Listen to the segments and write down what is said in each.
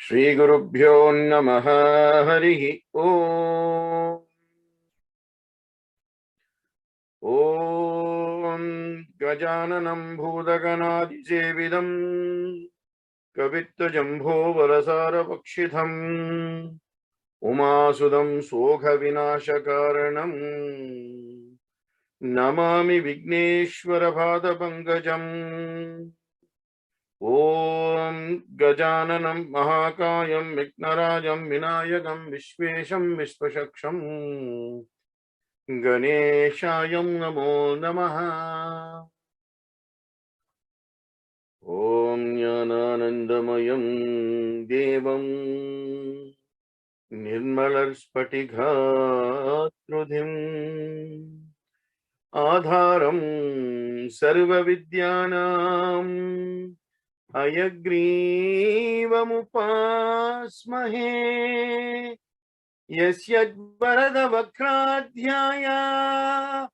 Shri Gurubhyo Namaha Harihi Om. Om Gajananam Bhudaganadi Sevidam Kavitta Jambho Varasara Pakshitham Umasudam Sokha Vinashakaranam Namami Vickneswara Bhada Pankajam Om Gajananam Mahakayam Vignarajam Vinayakam Vishvesham Vishvashaksham Ganeshayam Namo Namaha. Om Jnananandamayam Devam Nirmalar Spatighatrudhim Adharam Sarva Vidyanam Ayagrivam Yasyad Varada Vakradhyaya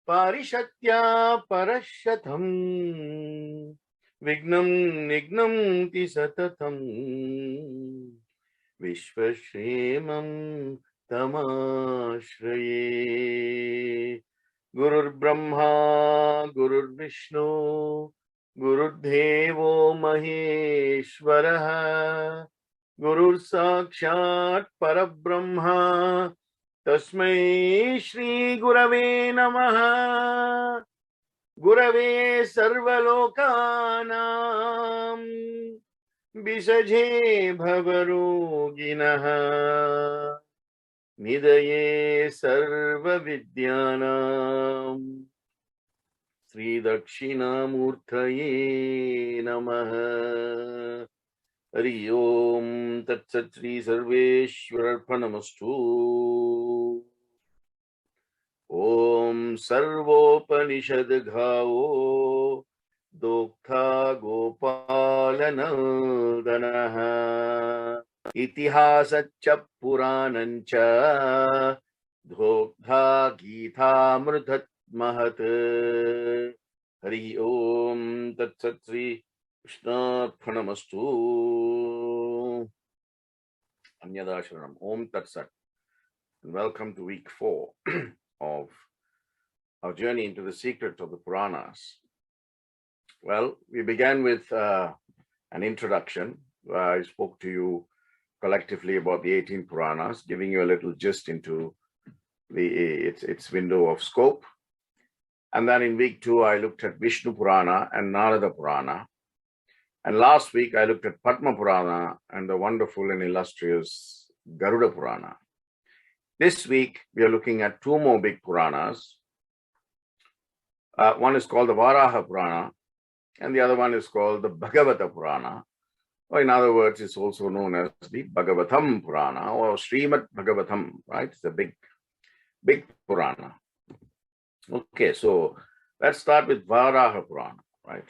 Parishatya Parashatam Vignam Nignam Tisatatam Vishvashremam Tamashraye Gurur Brahma Gurur Vishnu Gurur Devo Maheshwaraha Gurur Sakshat Parabrahma Tasmai Shri Gurave Namaha Gurave Sarvalokanam Bisaje Bhavaroginaha Nidaye Sarva Vidyanam Sri Dakshinamurtaye Namaha Hari Om Tat Sat Sri Sarveshwararpanamastu Om Sarvopanishad Ghao Doktha Gopalanandanaha Ithihasas Puranancha Doktha Gita Mridhat Mahat Hari Om Tat Sat Sri Krishnarpanamastu. Anyadasharanam. Om Tat Sat. Welcome to week 4 of our journey into the secrets of the Puranas. Well, we began with an introduction where I spoke to you collectively about the 18 Puranas, giving you a little gist into its window of scope. And then in week 2, I looked at Vishnu Purana and Narada Purana. And last week, I looked at Padma Purana and the wonderful and illustrious Garuda Purana. This week, we are looking at 2 more big Puranas. One is called the Varaha Purana, and the other one is called the Bagavatha Purana, or in other words, it's also known as the Bhagavatam Purana or Srimad Bhagavatam, right? It's a big Purana. Okay, so let's start with Varaha Purana, right?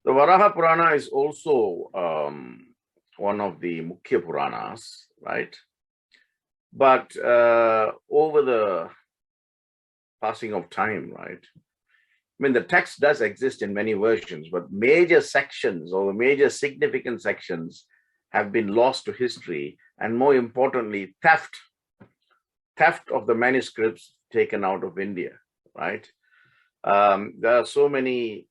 The Varaha Purana is also one of the Mukhya Puranas, right? But over the passing of time, right? I mean, the text does exist in many versions, but major sections or the major significant sections have been lost to history, and more importantly, theft of the manuscripts taken out of India, right? There are so many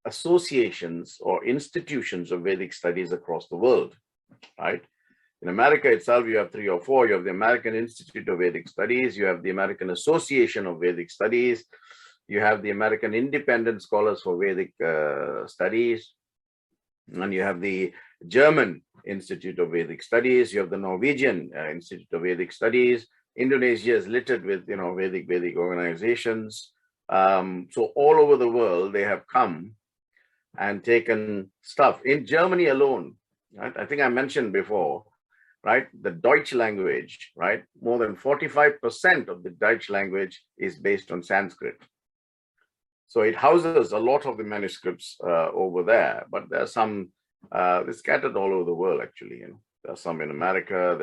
associations or institutions of Vedic studies across the world, right? In America itself, you have 3 or 4. You have the American Institute of Vedic Studies, you have the American Association of Vedic Studies, you have the American Independent Scholars for Vedic Studies, and you have the German Institute of Vedic Studies, you have the Norwegian Institute of Vedic Studies. Indonesia is littered with, Vedic organizations. So all over the world, they have come and taken stuff. In Germany alone, right? I think I mentioned before, right? The Deutsch language, right? More than 45% of the Deutsch language is based on Sanskrit. So it houses a lot of the manuscripts over there, but there are some, they're scattered all over the world, actually. There are some in America,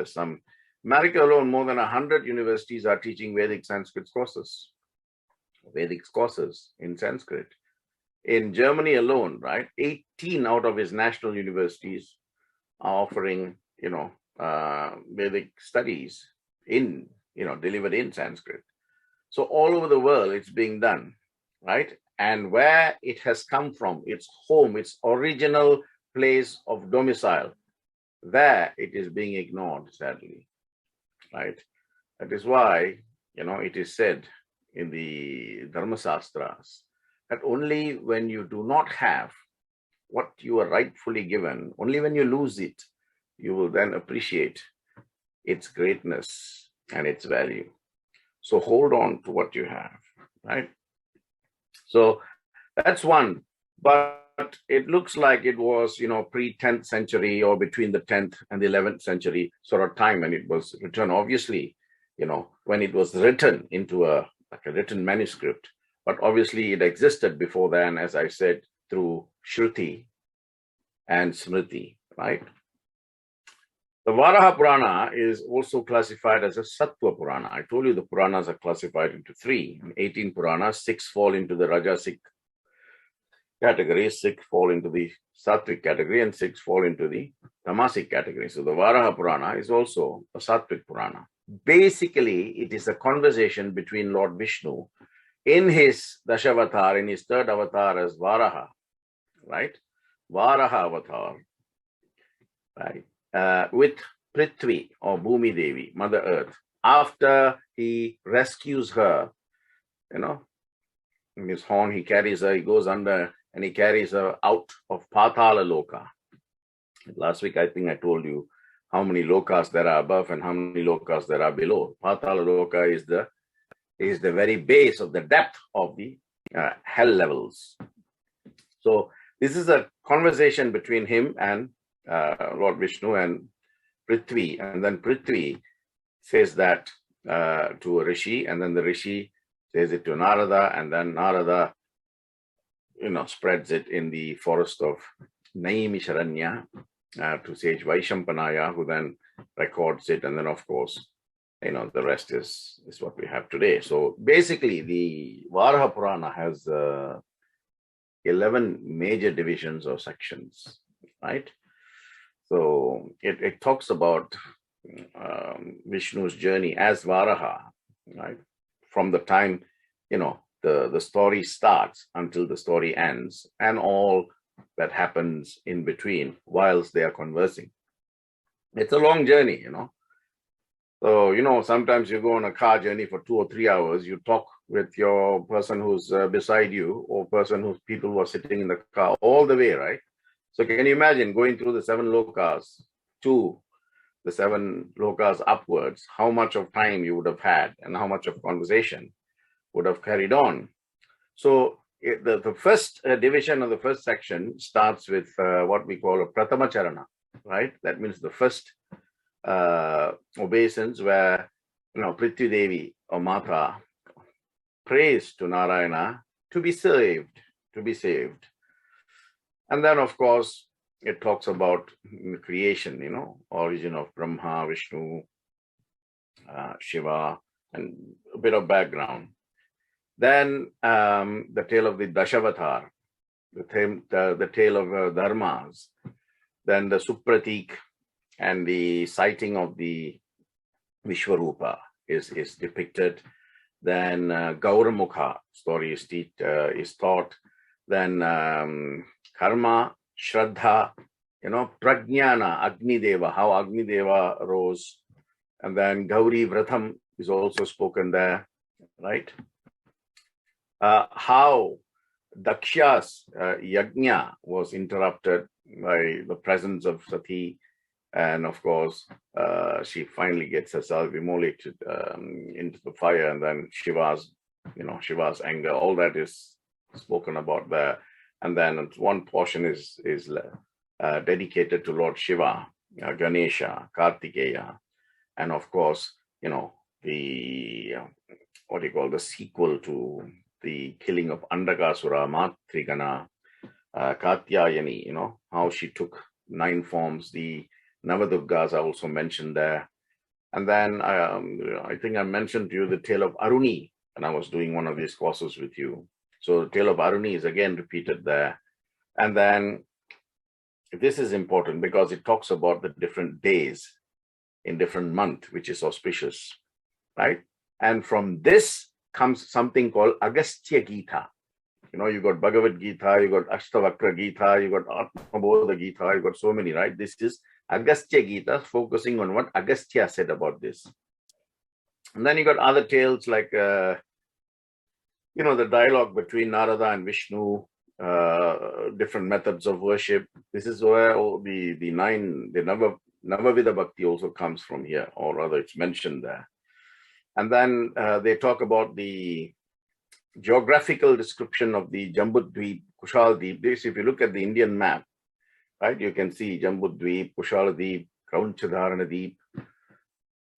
America alone, more than 100 universities are teaching Vedic Sanskrit courses, Vedic courses in Sanskrit. In Germany alone, right, 18 out of its national universities are offering, Vedic studies in, delivered in Sanskrit. So all over the world, it's being done, right? And where it has come from, its home, its original place of domicile, there it is being ignored, sadly, right? That is why, it is said in the Dharma Sastras that only when you do not have what you are rightfully given, only when you lose it, you will then appreciate its greatness and its value. So hold on to what you have, right? So that's one. But it looks like it was, pre-10th century or between the 10th and the 11th century sort of time when it was written. Obviously, when it was written into a written manuscript, but obviously it existed before then, as I said, through Shruti and Smriti, right? The Varaha Purana is also classified as a Sattva Purana. I told you the Puranas are classified into 3. 18 Puranas, 6 fall into the Rajasic category, 6 fall into the Sattvic category, and 6 fall into the Tamasic category. So the Varaha Purana is also a Sattvic Purana. Basically, it is a conversation between Lord Vishnu in his Dashavatar, in his third avatar as Varaha, right? Varaha avatar, right? With Prithvi or Bhumi Devi, Mother Earth, after he rescues her, in his horn, he carries her, he goes under and he carries her out of Patala Loka. Last week, I think I told you how many lokas there are above and how many lokas there are below. Patala Loka is the very base of the depth of the hell levels. So this is a conversation between him and Lord Vishnu and Prithvi, and then Prithvi says that to a rishi, and then the rishi says it to Narada, and then Narada, spreads it in the forest of Naimisharanya to sage Vaishampanaya, who then records it, and then of course, the rest is what we have today. So basically, the Varaha Purana has 11 major divisions or sections, right? So it talks about Vishnu's journey as Varaha, right? From the time, the story starts until the story ends, and all that happens in between whilst they are conversing. It's a long journey, So, sometimes you go on a car journey for 2 or 3 hours, you talk with your person who's beside you or person whose people who are sitting in the car all the way, right? So can you imagine going through the 7 lokas to the 7 lokas upwards, how much of time you would have had and how much of conversation would have carried on. So the first division of the first section starts with what we call a Pratama Charana, right? That means the first obeisance where, Prithvi Devi or Mata prays to Narayana to be saved. And then, of course, it talks about creation, origin of Brahma, Vishnu, Shiva, and a bit of background. Then the tale of the Dashavatar, the tale of Dharmas. Then the Supratik and the sighting of the Vishwarupa is depicted. Then Gauramukha story is taught. Then Karma, Shraddha, Prajnana, Agni Deva, how Agni Deva rose. And then Gauri Vratham is also spoken there, right? How Daksha's yajna was interrupted by the presence of Sati. And of course, she finally gets herself immolated into the fire, and then Shiva's anger, all that is spoken about there. And then one portion is dedicated to Lord Shiva, Ganesha, Kartikeya, and of course, the the sequel to the killing of Andakasura, Matrigana, Katyayani, how she took 9 forms. The Navadurgas are also mentioned there. And then I think I mentioned to you the tale of Aruni, and I was doing one of these courses with you. So the tale of Aruni is again repeated there. And then this is important because it talks about the different days in different month, which is auspicious, right? And from this comes something called Agastya Gita. You know, you got Bhagavad Gita, you got Ashtavakra Gita, you got Atmabodha Gita, you got so many, right? This is Agastya Gita, focusing on what Agastya said about this. And then you got other tales like, the dialogue between Narada and Vishnu, different methods of worship. This is where the Navavida Bhakti also comes from here, or rather it's mentioned there. And then they talk about the geographical description of the Jambudweep, Kushaldeep. This, if you look at the Indian map, right, you can see Jambudweep, Kushaldeep, Kraunchadharanadeep.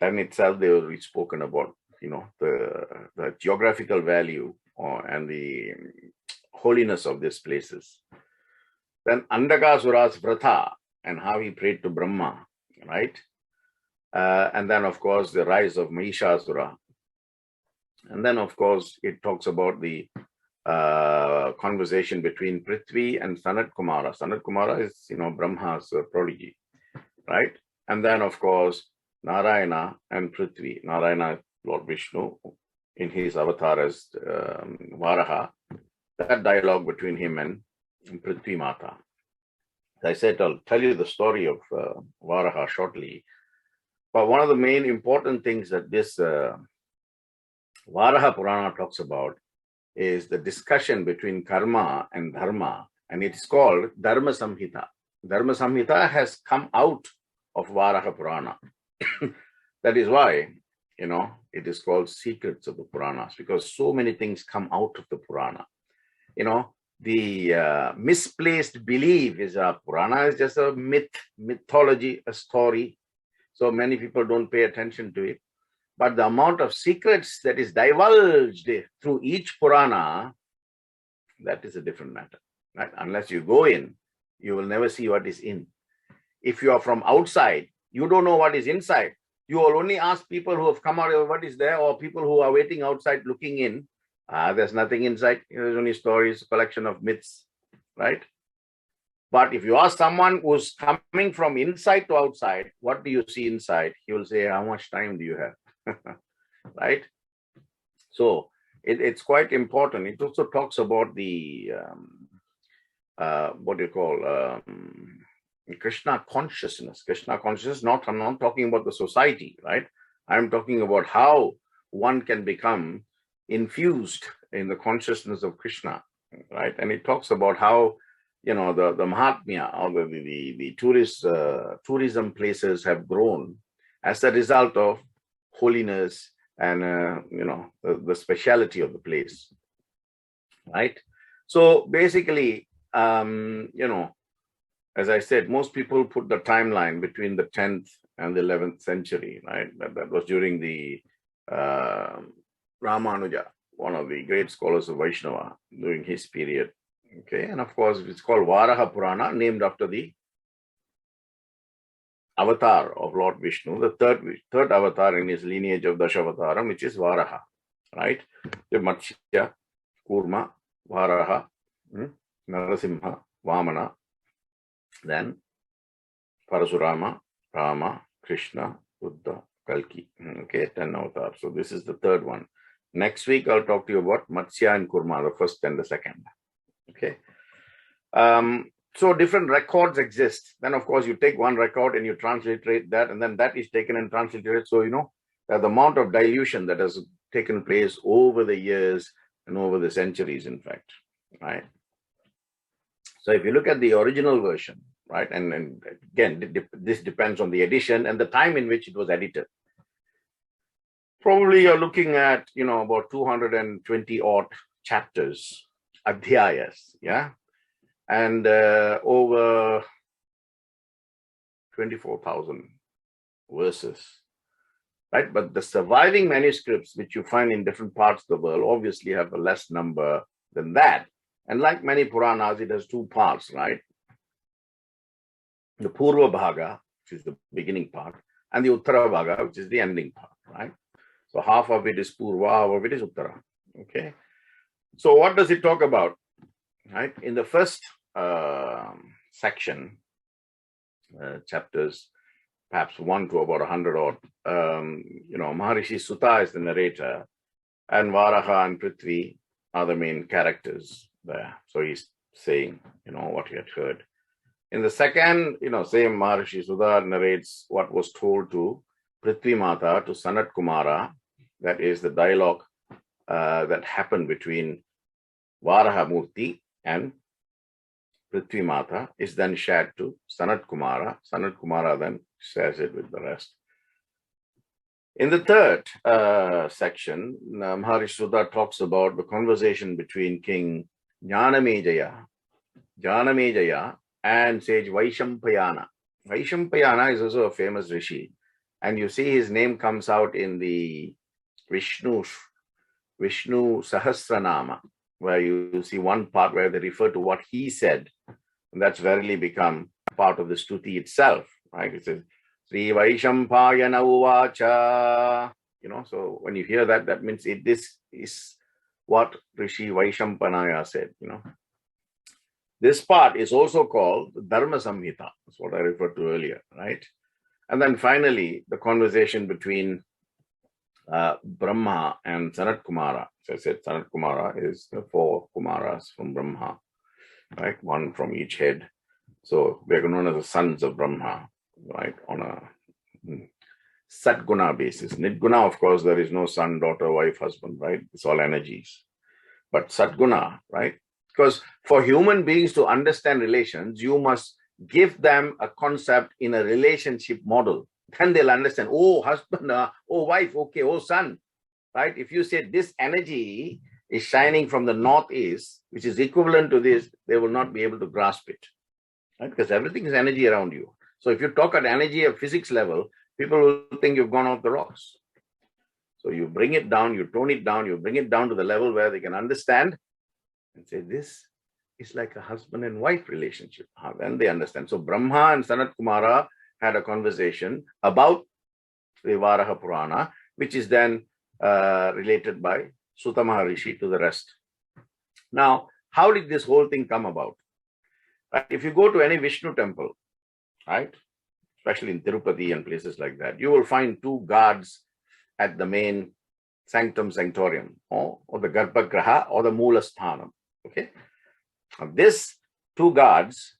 And itself, they were spoken about, the geographical value and the holiness of these places. Then Andakasura's Vratha and how he prayed to Brahma, right? And then, of course, the rise of Mahishasura. And then, of course, it talks about the conversation between Prithvi and Sanat Kumara. Sanat Kumara is, Brahma's prodigy, right? And then, of course, Narayana and Prithvi. Narayana, Lord Vishnu, in his avatar as Varaha. That dialogue between him and Prithvi Mata. As I said, I'll tell you the story of Varaha shortly. But one of the main important things that this Varaha Purana talks about is the discussion between karma and dharma, and it's called Dharma Samhita. Dharma Samhita has come out of Varaha Purana. That is why, it is called Secrets of the Puranas, because so many things come out of the Purana. The misplaced belief is a Purana is just a mythology, a story. So many people don't pay attention to it. But the amount of secrets that is divulged through each Purana, that is a different matter. Right? Unless you go in, you will never see what is in. If you are from outside, you don't know what is inside. You will only ask people who have come out of what is there, or people who are waiting outside looking in. There's nothing inside. There's only stories, collection of myths, right? But if you ask someone who's coming from inside to outside, what do you see inside? He will say, how much time do you have? Right? So it's quite important. It also talks about the Krishna consciousness. Krishna consciousness, I'm not talking about the society, right? I'm talking about how one can become infused in the consciousness of Krishna, right? And it talks about how, the Mahatmya or the tourism places have grown as a result of holiness and, the speciality of the place, right? So basically, as I said, most people put the timeline between the 10th and the 11th century, right? That was during the Ramanuja, one of the great scholars of Vaishnava during his period. Okay, and of course, it's called Varaha Purana, named after the avatar of Lord Vishnu, the third avatar in his lineage of Dashavataram, which is Varaha, right? The Matsya, Kurma, Varaha, Narasimha, Vamana, then Parasurama, Rama, Krishna, Buddha, Kalki. Okay, 10 avatars. So this is the third one. Next week, I'll talk to you about Matsya and Kurma, the first and the second. Okay. So different records exist. Then, of course, you take one record and you transliterate that, and then that is taken and transliterated. So, the amount of dilution that has taken place over the years and over the centuries, in fact, right? So if you look at the original version, right, and again, this depends on the edition and the time in which it was edited. Probably you're looking at, about 220 odd chapters, Adhyayas, yeah? And over 24,000 verses, right? But the surviving manuscripts, which you find in different parts of the world, obviously have a less number than that. And like many Puranas, it has two parts, right? The Purva Bhaga, which is the beginning part, and the Uttara Bhaga, which is the ending part, right? So half of it is Purva, half of it is Uttara, okay? So what does it talk about, right? In the first section, chapters, perhaps 1 to about 100 odd. Maharishi Sutta is the narrator, and Varaha and Prithvi are the main characters there. So he's saying, what he had heard. In the second, same Maharishi Sutta narrates what was told to Prithvi Mata, to Sanat Kumara. That is the dialogue that happened between Varaha Murti and Prithvi Mata is then shared to Sanat Kumara. Sanat Kumara then shares it with the rest. In the third section, Maharishi Sutta talks about the conversation between King Jnanamejaya and sage Vaishampayana. Vaishampayana is also a famous rishi, and you see his name comes out in the Vishnu Sahasranama, where you see one part where they refer to what he said, and that's verily become part of the stuti itself, right? It says Sri Vaishampayana Uvacha. So when you hear that, that means this is what Rishi Vaishampanaya said. This part is also called Dharma Samhita. That's what I referred to earlier, right? And then finally, the conversation between Brahma and Sanat Kumara. So I said Sanat Kumara is the 4 Kumaras from Brahma, right? 1 from each head. So they're known as the sons of Brahma, right? On a Satguna basis. Nidguna, of course, there is no son, daughter, wife, husband, right? It's all energies. But Satguna, right? Because for human beings to understand relations, you must give them a concept in a relationship model. Then they'll understand, oh, husband, oh, wife, okay, oh, son, right? If you say this energy is shining from the northeast, which is equivalent to this, they will not be able to grasp it, right? Because everything is energy around you. So if you talk at energy of physics level, people will think you've gone off the rocks. So you bring it down, you tone it down, you bring it down to the level where they can understand and say, this is like a husband and wife relationship. Then they understand. So Brahma and Sanat Kumara had a conversation about the Varaha Purana, which is then related by Sutta Maharishi to the rest. Now, how did this whole thing come about? Right? If you go to any Vishnu temple, right, especially in Tirupati and places like that, you will find 2 guards at the main sanctum sanctorium, or the Garbhagraha or the Mula Sthanam. Okay, now, these 2 guards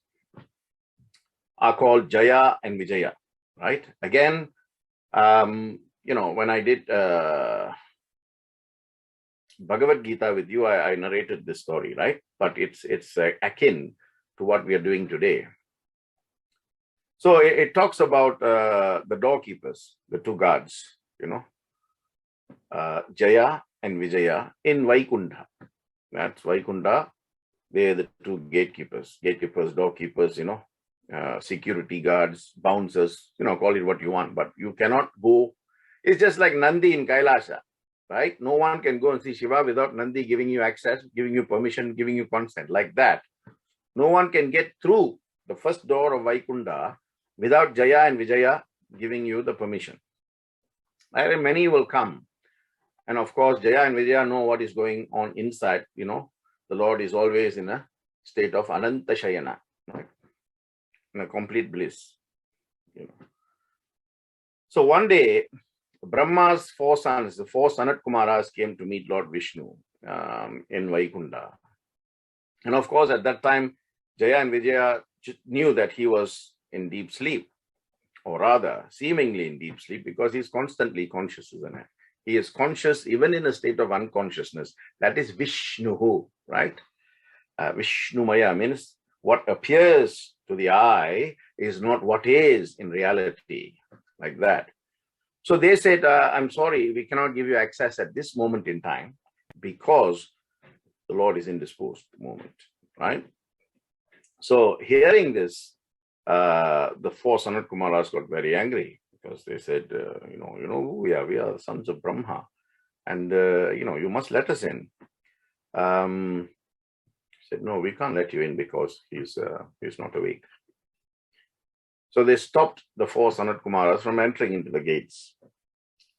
are called Jaya and Vijaya, right? Again, when I did Bhagavad Gita with you, I narrated this story, right? But it's akin to what we are doing today. So it talks about the doorkeepers, the 2 guards, Jaya and Vijaya in Vaikunta. That's Vaikunta. They're the 2 gatekeepers, doorkeepers, security guards, bouncers, call it what you want, but you cannot go. It's just like Nandi in Kailasha, right? No one can go and see Shiva without Nandi giving you access, giving you permission, giving you consent. Like that, no one can get through the first door of Vaikunta without Jaya and Vijaya giving you the permission. Many will come. And of course, Jaya and Vijaya know what is going on inside. The Lord is always in a state of Ananta Shayana, right? In a complete bliss. So one day, Brahma's 4 sons, the 4 Sanat Kumaras, came to meet Lord Vishnu in Vaikunta. And of course, at that time, Jaya and Vijaya knew that he was in deep sleep, or rather, seemingly in deep sleep, because he's constantly conscious, isn't it? He is conscious even in a state of unconsciousness. That is Vishnuhu, right? Vishnumaya means what appears to the eye is not what is in reality, like that. So they said, I'm sorry, we cannot give you access at this moment in time because the Lord is indisposed at the moment, right? So hearing this, the 4 Sanat Kumaras got very angry because they said, we are sons of Brahma, and you must let us in. Said, no, we can't let you in because he's not awake. So they stopped the 4 Sanat Kumaras from entering into the gates.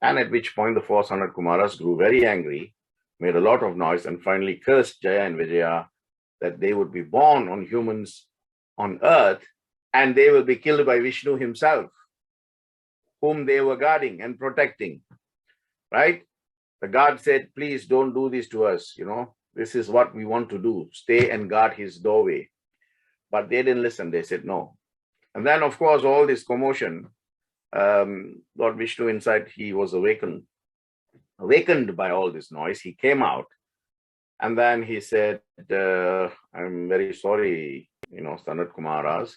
And at which point the 4 Sanat Kumaras grew very angry, made a lot of noise, and finally cursed Jaya and Vijaya that they would be born on humans on earth and they will be killed by Vishnu himself, whom they were guarding and protecting, right? The god said, please don't do this to us, this is what we want to do, stay and guard his doorway. But they didn't listen, they said no. And then, of course, all this commotion, Lord Vishnu inside, he was awakened by all this noise. He came out and then he said, I'm very sorry, Sanat Kumaras,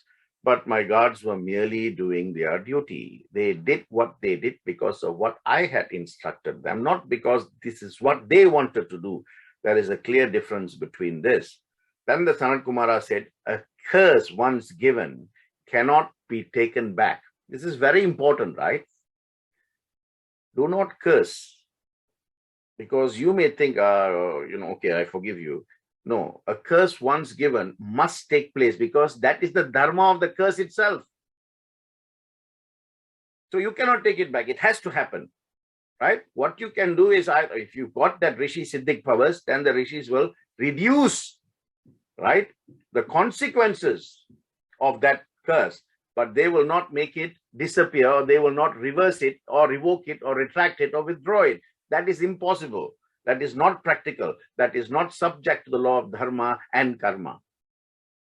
but my guards were merely doing their duty. They did what they did because of what I had instructed them, not because this is what they wanted to do. There is a clear difference between this. Then the Sanat Kumara said, a curse once given cannot be taken back. This is very important, right? Do not curse. Because you may think, okay, I forgive you. No, a curse once given must take place because that is the dharma of the curse itself. So you cannot take it back. It has to happen, right? What you can do is, if you got that Rishi Siddhic powers, then the Rishis will reduce, right, the consequences of that curse, but they will not make it disappear, or they will not reverse it or revoke it or retract it or withdraw it. That is impossible. That is not practical. That is not subject to the law of dharma and karma,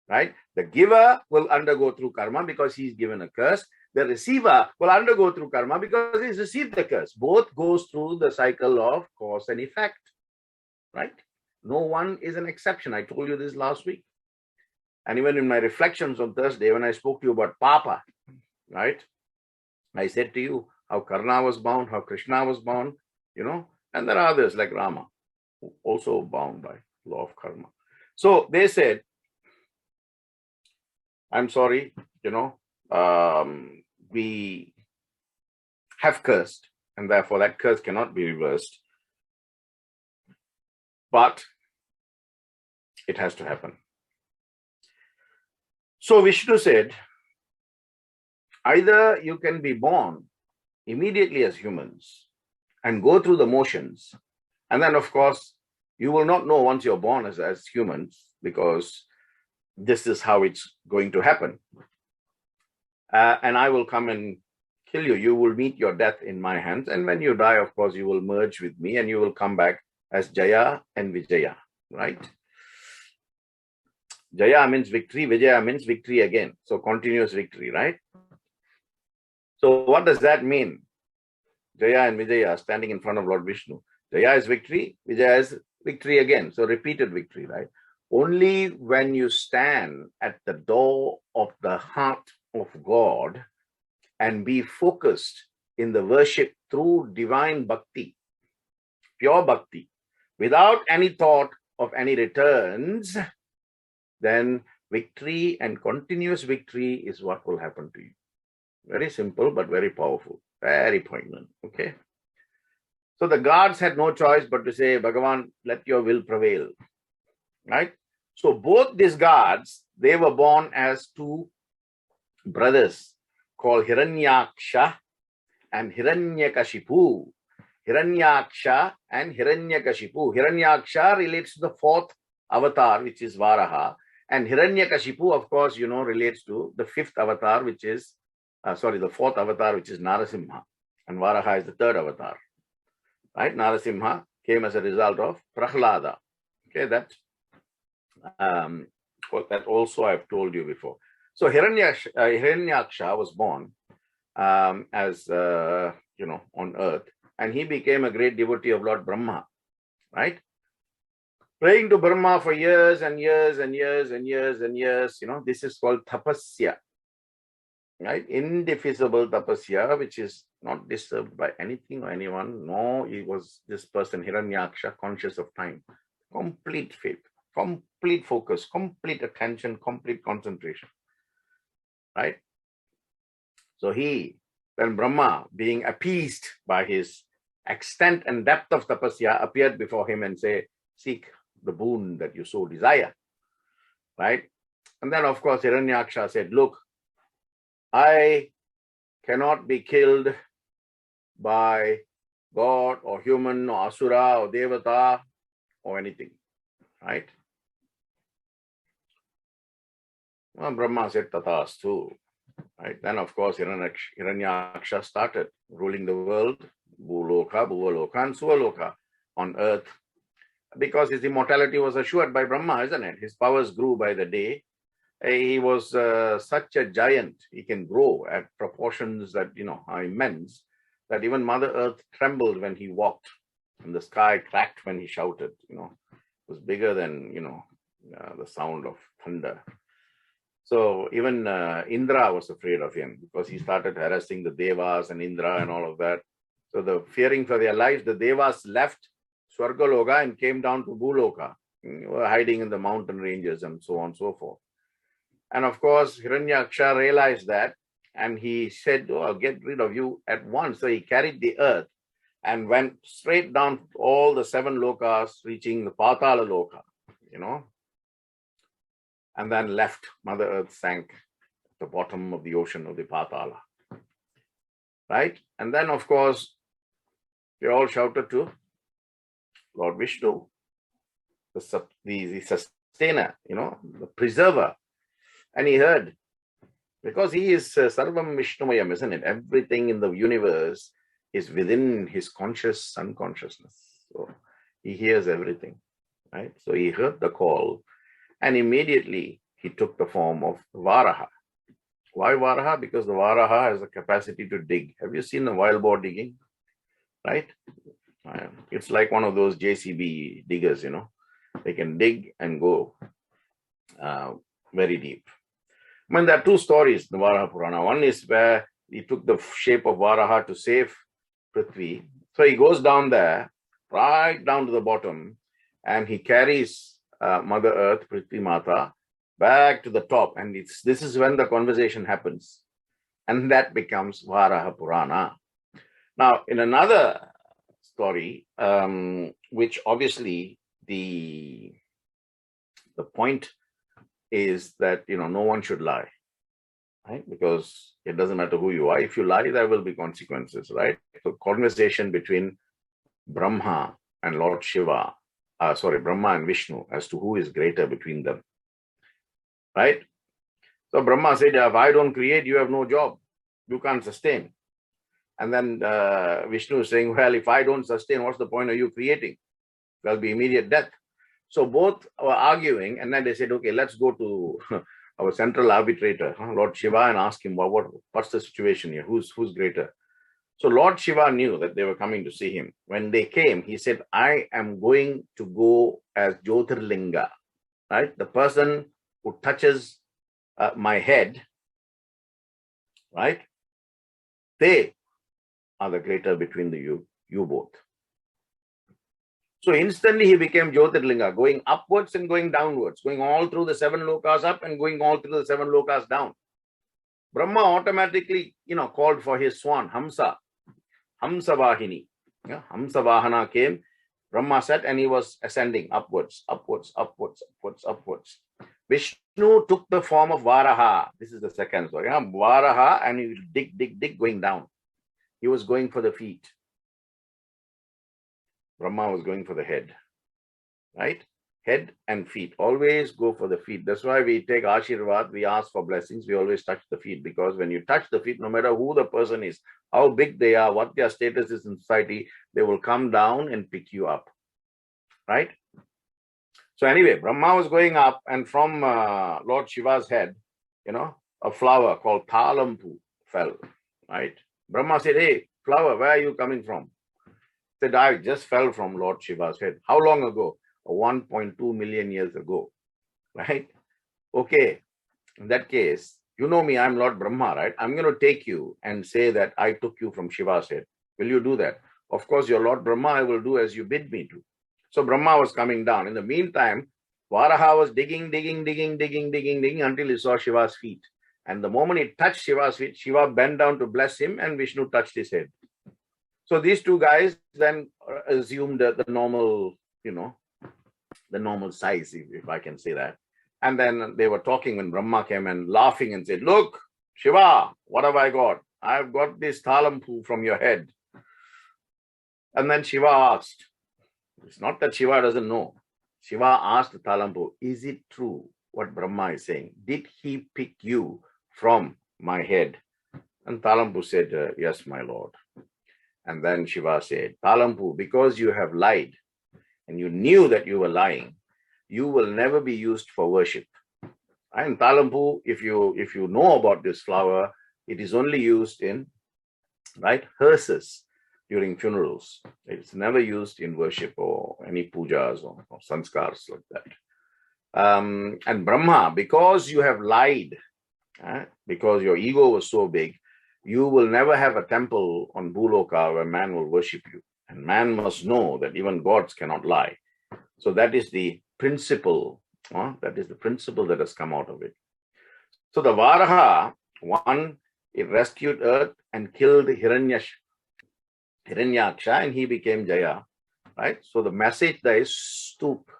right? The giver will undergo through karma because he's given a curse. The receiver will undergo through karma because he's received the curse. Both goes through the cycle of cause and effect, right? No one is an exception. I told you this last week. And even in my reflections on Thursday, when I spoke to you about Papa, right? I said to you how Karna was bound, how Krishna was bound, and there are others like Rama, who also bound by law of karma. So they said, I'm sorry, we have cursed, and therefore that curse cannot be reversed. But it has to happen. So Vishnu said, either you can be born immediately as humans and go through the motions. And then, of course, you will not know once you're born as humans, because this is how it's going to happen. And I will come and kill you. You will meet your death in my hands. And when you die, of course, you will merge with me and you will come back as Jaya and Vijaya, right? Jaya means victory, Vijaya means victory again. So continuous victory, right? So what does that mean? Jaya and Vijaya standing in front of Lord Vishnu. Jaya is victory, Vijaya is victory again. So repeated victory, right? Only when you stand at the door of the heart of God and be focused in the worship through divine bhakti, pure bhakti, without any thought of any returns, then victory and continuous victory is what will happen to you. Very simple, but very powerful, very poignant, okay? So the gods had no choice but to say, Bhagavan, let your will prevail, right? So both these gods, they were born as two brothers called Hiranyaksha and Hiranyakashipu. Hiranyaksha and Hiranyakashipu. Hiranyaksha relates to the fourth avatar, which is Varaha. And Hiranyakashipu, of course, relates to the fifth avatar, which is, the fourth avatar, which is Narasimha. And Varaha is the third avatar, right? Narasimha came as a result of Prahlada. Okay, that also I've told you before. So Hiranyaksha was born as, on earth. And he became a great devotee of Lord Brahma, right? Praying to Brahma for years and years and years and years and years. This is called tapasya, right? Indefeasible tapasya, which is not disturbed by anything or anyone. No, he was this person, Hiranyaksha, conscious of time. Complete faith, complete focus, complete attention, complete concentration, right? So when Brahma, being appeased by his extent and depth of tapasya, appeared before him and said, seek the boon that you so desire, right? And then, of course, Hiranyaksha said, look, I cannot be killed by God or human or asura or devata or anything, right? Well, Brahma said, Tathastu. Right? Then, of course, Hiranyaksha started ruling the world, Bhuloka, Bhuvaloka, and Suvaloka on earth, because his immortality was assured by Brahma, isn't it? His powers grew by the day. He was such a giant. He can grow at proportions that, are immense, that even Mother Earth trembled when he walked, and the sky cracked when he shouted. It was bigger than, the sound of thunder. So even Indra was afraid of him because he started harassing the Devas and Indra and all of that. So the fearing for their lives, the Devas left Swargaloka and came down to Bhuloka, were hiding in the mountain ranges and so on and so forth. And of course, Hiranyaksha realized that, and he said, "Oh, I'll get rid of you at once." So he carried the earth and went straight down all the 7 lokas, reaching the Patala Loka, and then left. Mother Earth sank at the bottom of the ocean of the Patala. Right? And then, of course, they all shouted to Lord Vishnu, the sustainer, the preserver. And he heard, because he is Sarvam Vishnumayam, isn't it? Everything in the universe is within his conscious unconsciousness. So he hears everything, right? So he heard the call, and immediately he took the form of Varaha. Why Varaha? Because the Varaha has the capacity to dig. Have you seen a wild boar digging? Right? It's like one of those JCB diggers, They can dig and go very deep. There are 2 stories in the Varaha Purana. One is where he took the shape of Varaha to save Prithvi. So he goes down there, right down to the bottom, and he carries Mother Earth, Prithvi Mata, back to the top. And this is when the conversation happens. And that becomes Varaha Purana. Now, in another story, which obviously the point is that, no one should lie, right? Because it doesn't matter who you are. If you lie, there will be consequences, right? So conversation between Brahma and Lord Shiva, Brahma and Vishnu, as to who is greater between them, right? So Brahma said, if I don't create, you have no job. You can't sustain. And then Vishnu is saying, well, if I don't sustain, what's the point of you creating? There'll be immediate death. So both were arguing, and then they said, okay, let's go to our central arbitrator, Lord Shiva, and ask him, what's the situation here? Who's greater? So Lord Shiva knew that they were coming to see him. When they came, he said, I am going to go as Jyotirlinga, right? The person who touches my head, right? They are the greater between you both. So instantly he became Jyotirlinga, going upwards and going downwards, going all through the 7 lokas up and going all through the 7 lokas down. Brahma automatically, called for his swan, Hamsa Vahini. Yeah, Hamsa Vahana came, Brahma sat, and he was ascending upwards. Vishnu took the form of Varaha. This is the second story. Yeah? Varaha, and he will dig, going down. He was going for the feet. Brahma was going for the head, right? Head and feet. Always go for the feet. That's why we take Ashirvad, we ask for blessings, we always touch the feet, because when you touch the feet, no matter who the person is, how big they are, what their status is in society, they will come down and pick you up, right? So anyway, Brahma was going up, and from Lord Shiva's head, a flower called Thalampu fell, right? Brahma said, hey, flower, where are you coming from? Said, I just fell from Lord Shiva's head. How long ago? 1.2 million years ago, right? Okay, in that case, you know me, I'm Lord Brahma, right? I'm going to take you and say that I took you from Shiva's head. Will you do that? Of course, you're Lord Brahma, I will do as you bid me to. So Brahma was coming down. In the meantime, Varaha was digging until he saw Shiva's feet. And the moment he touched Shiva's feet, Shiva bent down to bless him, and Vishnu touched his head. So these 2 guys then assumed the normal, the normal size, if I can say that. And then they were talking when Brahma came and laughing and said, look, Shiva, what have I got? I've got this Thalampu from your head. And then Shiva asked, it's not that Shiva doesn't know. Shiva asked Thalampu, is it true what Brahma is saying? Did he pick you from my head. And Talampu said, yes, my lord. And then Shiva said, Talampu, because you have lied and you knew that you were lying, you will never be used for worship. And Talampu, if you know about this flower, it is only used in, right, hearses during funerals. It's never used in worship or any pujas or sanskars like that. And Brahma, because you have lied, because your ego was so big, you will never have a temple on Bhuloka where man will worship you. And man must know that even gods cannot lie. So that is the principle. That is the principle that has come out of it. So the Varaha, one, it rescued earth and killed Hiranyaksha, and he became Jaya. Right? So the message there is stoop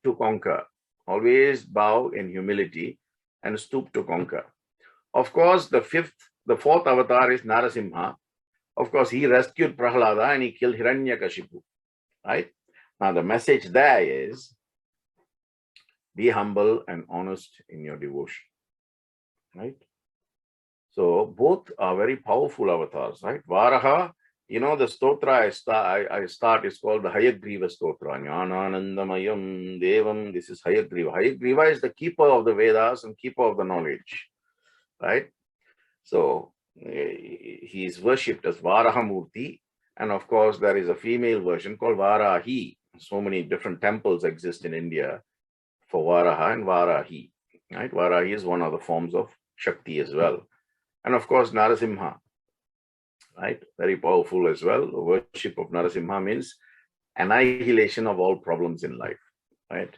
to conquer. Always bow in humility and stoop to conquer. Of course, the fourth avatar is Narasimha. Of course, he rescued Prahlada and he killed Hiranyakashipu. Right? Now, the message there is be humble and honest in your devotion. Right? So, both are very powerful avatars. Right? Varaha, the stotra I start is called the Hayagriva stotra. Jnananandamayam Devam. This is Hayagriva. Hayagriva is the keeper of the Vedas and keeper of the knowledge. Right? So, he is worshipped as Varahamurti. And of course, there is a female version called Varahi. So many different temples exist in India for Varaha and Varahi. Right? Varahi is one of the forms of Shakti as well. And of course, Narasimha. Right? Very powerful as well. The worship of Narasimha means annihilation of all problems in life. Right?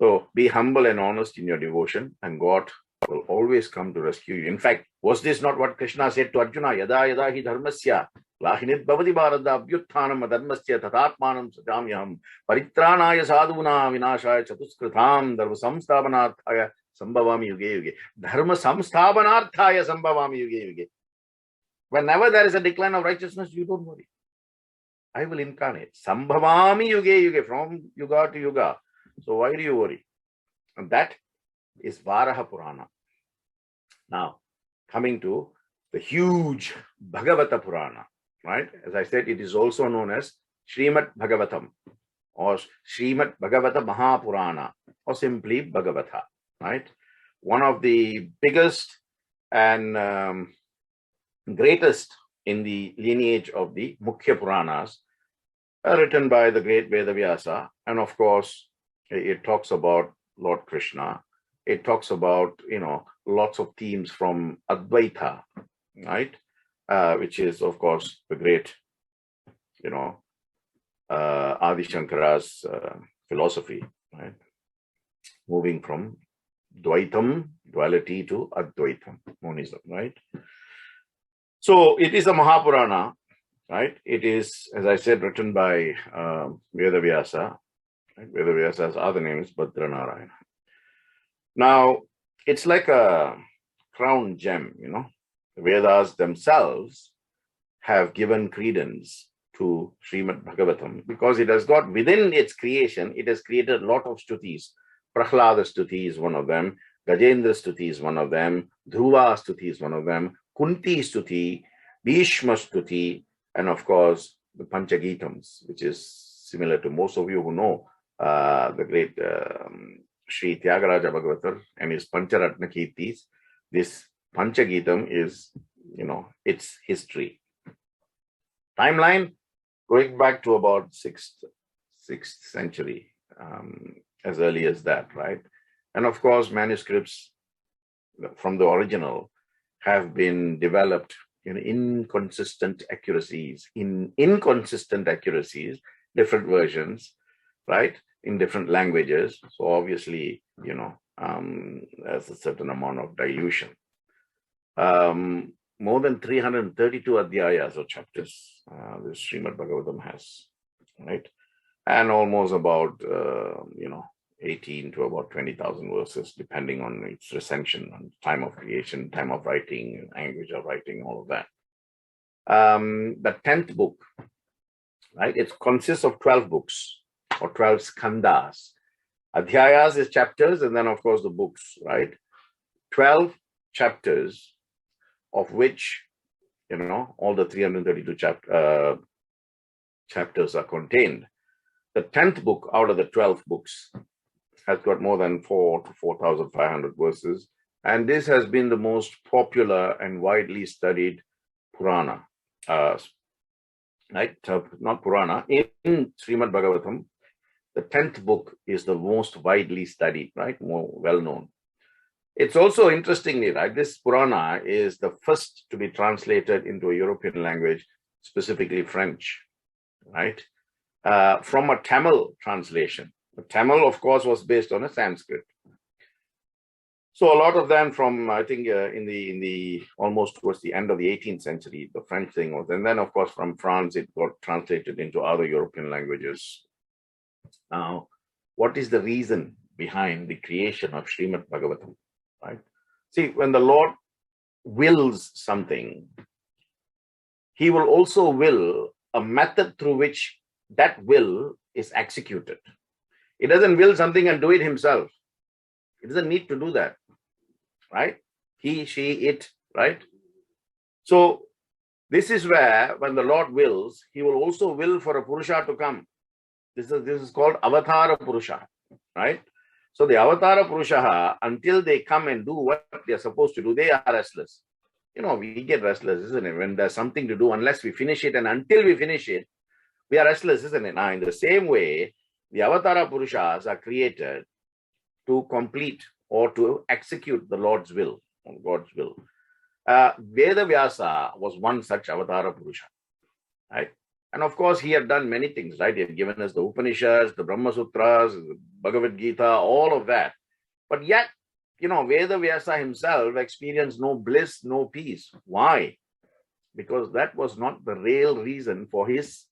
So be humble and honest in your devotion, and God will always come to rescue you. In fact, was this not what Krishna said to Arjuna? Yada yada hi dharmasya lahinit bhavati bharada abhyutthanam adharmasya tathatmanam sajamyaham paritranaya sadhuna vinashaya chatuskritam dharma samsthapanarthaya sambhavami yuge yuge. Dharma samsthapanarthaya sambhavami yuge yuge. Whenever there is a decline of righteousness, you don't worry. I will incarnate. Sambhavami yuge yuge, from yuga to yuga. So why do you worry? And that is Varaha Purana. Now, coming to the huge Bhagavata Purana, right? As I said, it is also known as Srimad Bhagavatam or Srimad Bhagavata Mahapurana or simply Bhagavatha, right? One of the biggest and greatest in the lineage of the Mukhya Puranas, written by the great Vedavyasa. And of course, it talks about Lord Krishna. It talks about, lots of themes from Advaita, right? Which is, of course, the great, Adi Shankara's philosophy, right? Moving from Dvaitam, duality, to Advaitam, monism, right? So it is a Mahapurana, right? It is, as I said, written by Vedavyasa. Right? Vedavyasa's other name is Bhadranarayana. Now, it's like a crown gem, The Vedas themselves have given credence to Srimad Bhagavatam because it has got within its creation, it has created a lot of stutis. Prahlada stuti is one of them. Gajendra stuti is one of them. Dhruva stuti is one of them. Kunti stuti, Bhishma stuti, and of course, the Panchagitams, which is similar to most of you who know the great Sri Tyagaraja Bhagavatar and his Pancharatna Kirtis. This Panchagitam is, its history. Timeline going back to about 6th century, as early as that, right? And of course, manuscripts from the original have been developed in inconsistent accuracies, different versions, right? In different languages. So obviously, there's a certain amount of dilution. More than 332 adhyayas or chapters this Srimad Bhagavatam has, right? And almost about, 18 to about 20,000 verses, depending on its recension, on time of creation, time of writing, language of writing, all of that. The 10th book, right? It consists of 12 books or 12 skandhas. Adhyayas is chapters, and then of course the books, right? 12 chapters, of which, all the 332 chapters are contained. The 10th book out of the 12 books has got more than 4 to 4,500 verses. And this has been the most popular and widely studied Purana. Right? Not Purana. In Srimad Bhagavatam, the 10th book is the most widely studied, right? More well-known. It's also interestingly, right? This Purana is the first to be translated into a European language, specifically French, right? From a Tamil translation. The Tamil, of course, was based on a Sanskrit. So a lot of them from, I think, in the almost towards the end of the 18th century, the French thing was, and then of course from France, it got translated into other European languages. Now, what is the reason behind the creation of Srimad Bhagavatam, right? See, when the Lord wills something, he will also will a method through which that will is executed. He doesn't will something and do it himself. He doesn't need to do that, right? He, she, it, right? So this is where, when the Lord wills, he will also will for a Purusha to come. This is called Avatara Purusha, right? So the Avatara Purusha, until they come and do what they are supposed to do, they are restless. We get restless, isn't it? When there's something to do, unless we finish it, and until we finish it, we are restless, isn't it? Now, in the same way, the Avatara Purushas are created to complete or to execute the Lord's will, or God's will. Veda Vyasa was one such Avatara Purusha, right? And of course, he had done many things, right? He had given us the Upanishads, the Brahma Sutras, the Bhagavad Gita, all of that. But yet, Veda Vyasa himself experienced no bliss, no peace. Why? Because that was not the real reason for his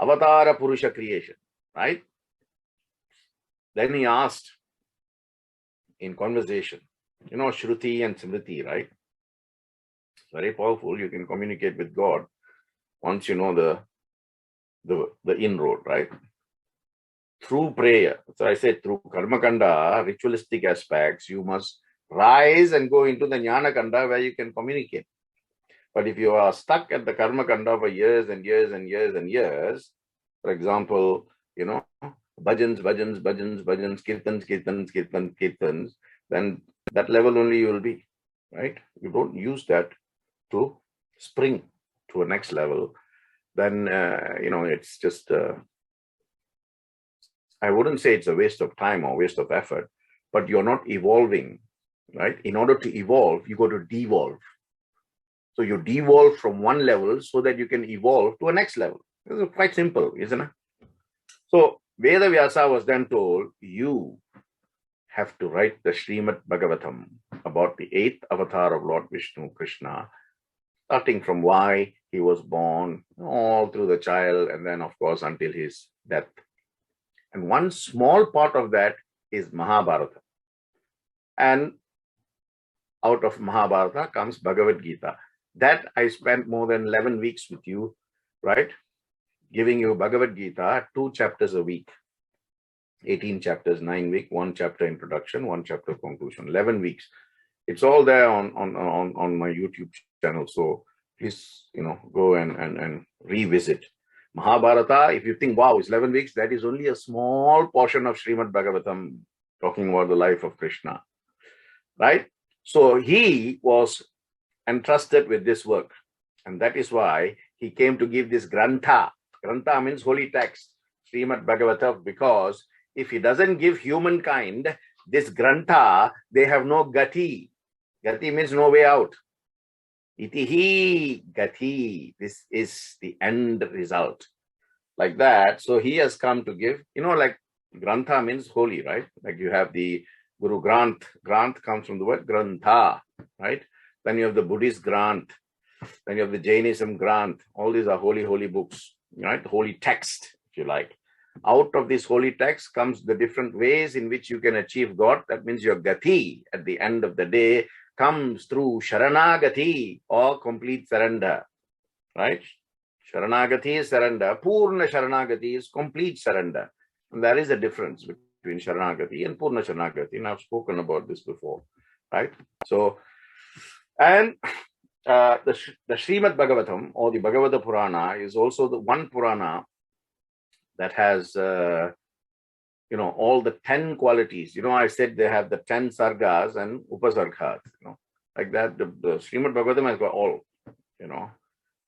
Avatara Purusha creation, right? Then he asked in conversation, Shruti and Smriti, right? Very powerful. You can communicate with God once you know the inroad, right? Through prayer. So I said through Karma Kanda, ritualistic aspects, you must rise and go into the Jnana Kanda where you can communicate. But if you are stuck at the Karma Kanda for years and years and years and years, for example, bhajans, kirtans, then that level only you will be, right? You don't use that to spring to a next level. Then, it's just, I wouldn't say it's a waste of time or waste of effort, but you're not evolving, right? In order to evolve, you got to devolve. So you devolve from one level so that you can evolve to a next level. It's quite simple, isn't it? So Veda Vyasa was then told, you have to write the Srimad Bhagavatam about the 8th avatar of Lord Vishnu, Krishna, starting from why he was born, all through the child, and then, of course, until his death. And one small part of that is Mahabharata. And out of Mahabharata comes Bhagavad Gita. That I spent more than 11 weeks with you, right? Giving you Bhagavad Gita, 2 chapters a week. 18 chapters, 9 weeks, 1 chapter introduction, 1 chapter conclusion, 11 weeks. It's all there on my YouTube channel. So please, go and revisit. Mahabharata, if you think, wow, it's 11 weeks, that is only a small portion of Srimad Bhagavatam talking about the life of Krishna, right? So he was entrusted with this work. And that is why he came to give this Grantha. Grantha means holy text, Srimad Bhagavata, because if he doesn't give humankind this Grantha, they have no Gati. Gati means no way out. Itihi Gati. This is the end result. Like that. So he has come to give, like Grantha means holy, right? Like you have the Guru Granth. Granth comes from the word Grantha, right? Then you have the Buddhist Granth. Then you have the Jainism Granth. All these are holy books, right? Holy text, if you like. Out of this holy text comes the different ways in which you can achieve God. That means your Gati at the end of the day comes through Sharanagati or complete surrender, right? Sharanagati is surrender. Purna Sharanagati is complete surrender. And there is a difference between Sharanagati and Purna Sharanagati. And I've spoken about this before, right? So And the Srimad Bhagavatam or the Bhagavata Purana is also the one Purana that has all the 10 qualities. I said they have the 10 sargas and upasargas, like that. The Srimad Bhagavatam has got all,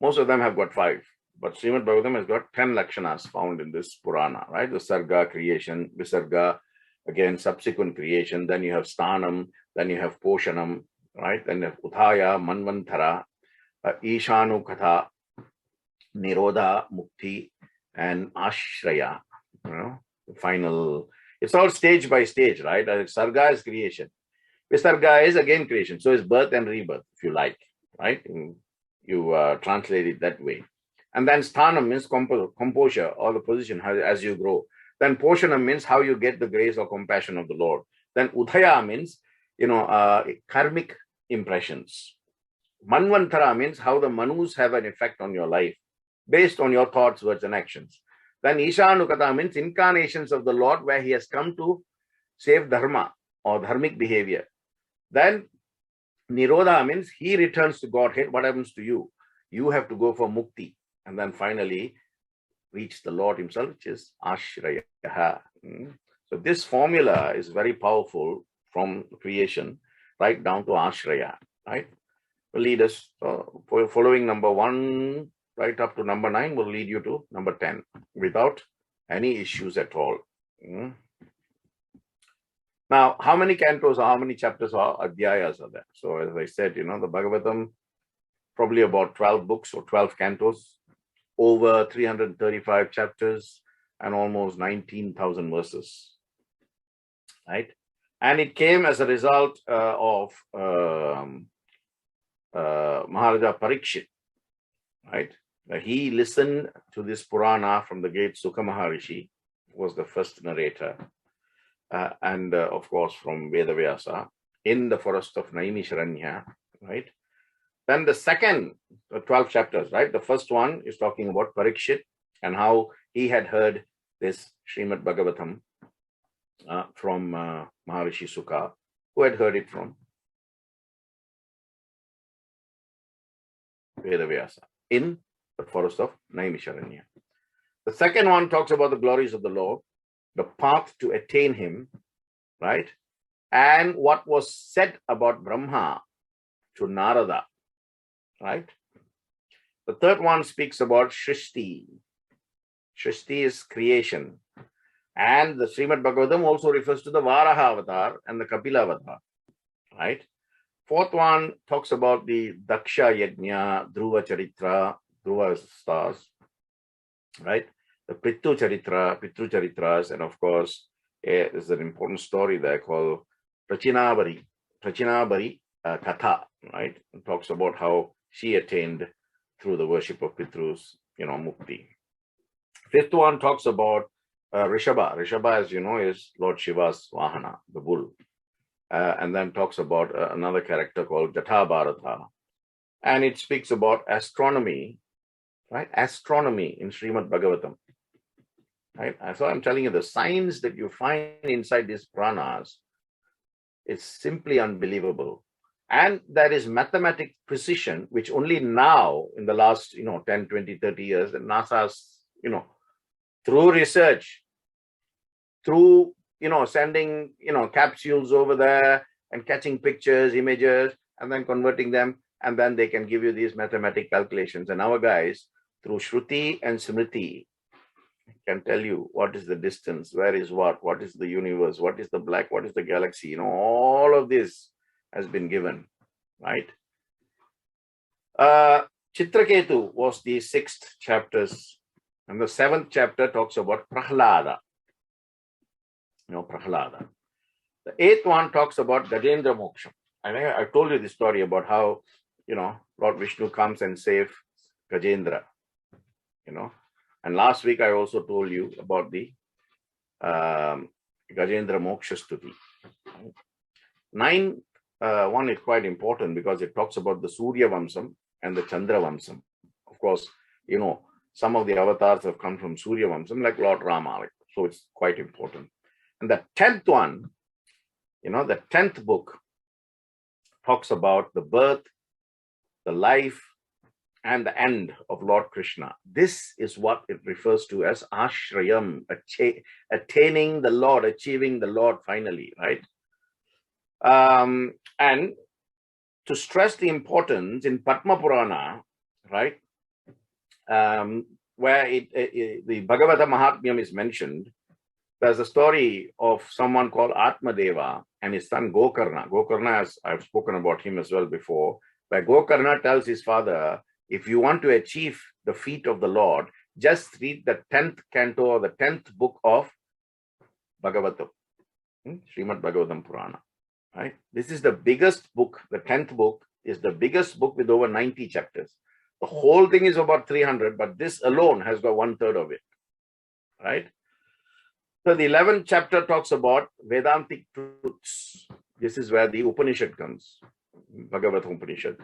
most of them have got 5, but Srimad Bhagavatam has got 10 lakshanas found in this Purana, right? The sarga, creation, visarga, again, subsequent creation. Then you have sthanam, then you have poshanam, right? Then you have uthaya, manvantara, ishanu katha, nirodha, mukti, and ashraya, the final. It's all stage by stage, right? Sarga is creation. Visarga is again creation. So is birth and rebirth, if you like, right? You translate it that way. And then sthanam means composure or the position as you grow. Then poshanam means how you get the grace or compassion of the Lord. Then udhaya means, karmic impressions. Manvantara means how the manus have an effect on your life based on your thoughts, words, and actions. Then Ishanukata means incarnations of the Lord where he has come to save dharma or dharmic behavior. Then Nirodha means he returns to Godhead. What happens to you? You have to go for mukti. And then finally reach the Lord himself, which is ashraya. So this formula is very powerful from creation right down to ashraya, right? Will lead us, following number 1 right up to number 9 will lead you to number 10 without any issues at all. Now, how many cantos or how many chapters or adhyayas are there? So as I said, the Bhagavatam, probably about 12 books or 12 cantos, over 335 chapters, and almost 19,000 verses, right? And it came as a result of Maharaja Parikshit, right? He listened to this Purana from the great Sukha Maharishi, who was the first narrator, and of course from Vedavyasa in the forest of Naimisharanya, right? Then the second, 12 chapters, right? The first one is talking about Parikshit and how he had heard this Srimad Bhagavatam from Maharishi Sukha, who had heard it from Vedavyasa in the forest of Naimisharanya. The second one talks about the glories of the Lord, the path to attain him, right? And what was said about Brahma to Narada, right? The third one speaks about Shrishti. Shrishti is creation. And the Srimad Bhagavatam also refers to the Varaha avatar and the Kapila avatar, right? Fourth one talks about the Daksha Yajna, Dhruva Charitra, Dhruva stars, right? The Pitru Charitras, and of course, there's an important story there called Prachinabari Katha, right? It talks about how she attained through the worship of Pitrus, Mukti. Fifth one talks about Rishabha. Rishabha, as you know, is Lord Shiva's Vahana, the bull. And then talks about another character called Jathabharata. And it speaks about astronomy, right? Astronomy in Srimad Bhagavatam, right? So I'm telling you, the science that you find inside these Puranas is simply unbelievable. And there is mathematic precision, which only now, in the last, 10, 20, 30 years, that NASA's, through research, through, sending, capsules over there and catching pictures, images, and then converting them. And then they can give you these mathematic calculations. And our guys, through Shruti and Smriti, can tell you what is the distance, where is what is the universe, what is the black, what is the galaxy. All of this has been given, right? Chitraketu was the 6th chapters. And the 7th chapter talks about Prahlada. Prahlada. The 8th one talks about Gajendra Moksham. I told you the story about how, Lord Vishnu comes and saves Gajendra, And last week I also told you about the Gajendra Moksha Stuti. 9th one is quite important because it talks about the Surya Vamsam and the Chandra Vamsam. Of course, some of the avatars have come from Surya Vamsam, like Lord Rama. So it's quite important. And the 10th one, the 10th book talks about the birth, the life and the end of Lord Krishna. This is what it refers to as ashrayam, attaining the Lord, achieving the Lord finally, right? And to stress the importance in Padma Purana, right, where the Bhagavata Mahatmyam is mentioned, there's a story of someone called Atmadeva and his son Gokarna. Gokarna, as I've spoken about him as well before, where Gokarna tells his father, if you want to achieve the feet of the Lord, just read the 10th canto or the 10th book of Bhagavatam, Srimad Bhagavatam Purana. Right? This is the biggest book. The 10th book is the biggest book with over 90 chapters. The whole thing is about 300, but this alone has got 1/3 of it. Right? So the 11th chapter talks about Vedantic truths. This is where the Upanishad comes, Bhagavath Upanishad.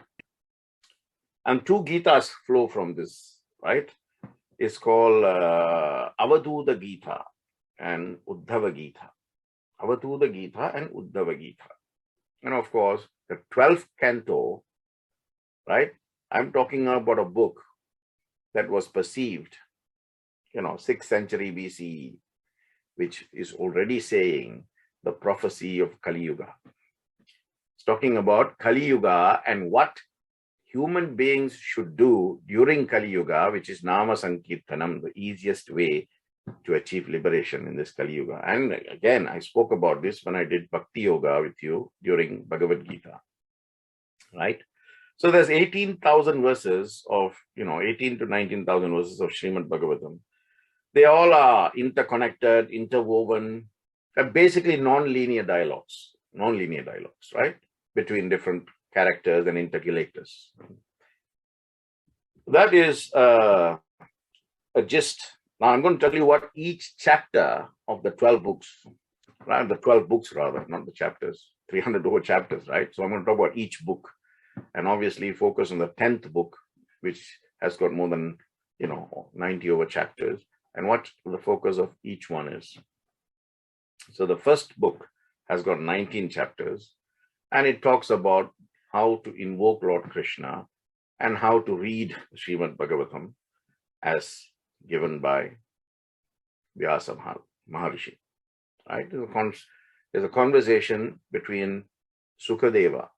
And 2 Gitas flow from this, right? It's called Avaduta Gita and Uddhava Gita. Avaduta Gita and Uddhava Gita. And of course, the 12th canto, right? I'm talking about a book that was perceived, 6th century BCE, which is already saying the prophecy of Kali Yuga. It's talking about Kali Yuga and what human beings should do during Kali Yuga, which is Nama Sankirtanam, the easiest way to achieve liberation in this Kali Yuga. And again, I spoke about this when I did Bhakti Yoga with you during Bhagavad Gita, right? So there's 18,000 verses of, 18 to 19,000 verses of Srimad Bhagavatam. They all are interconnected, interwoven, basically non-linear dialogues, right? Between different characters and interlocutors. That is a gist. Now I'm going to tell you what each chapter of the 12 books, right? The 12 books rather, not the chapters, 300 over chapters, right? So I'm going to talk about each book and obviously focus on the 10th book, which has got more than, 90 over chapters, and what the focus of each one is. So the first book has got 19 chapters, and it talks about how to invoke Lord Krishna and how to read Srimad Bhagavatam as given by Vyasa Maharishi. Right? There's a conversation between Sukadeva,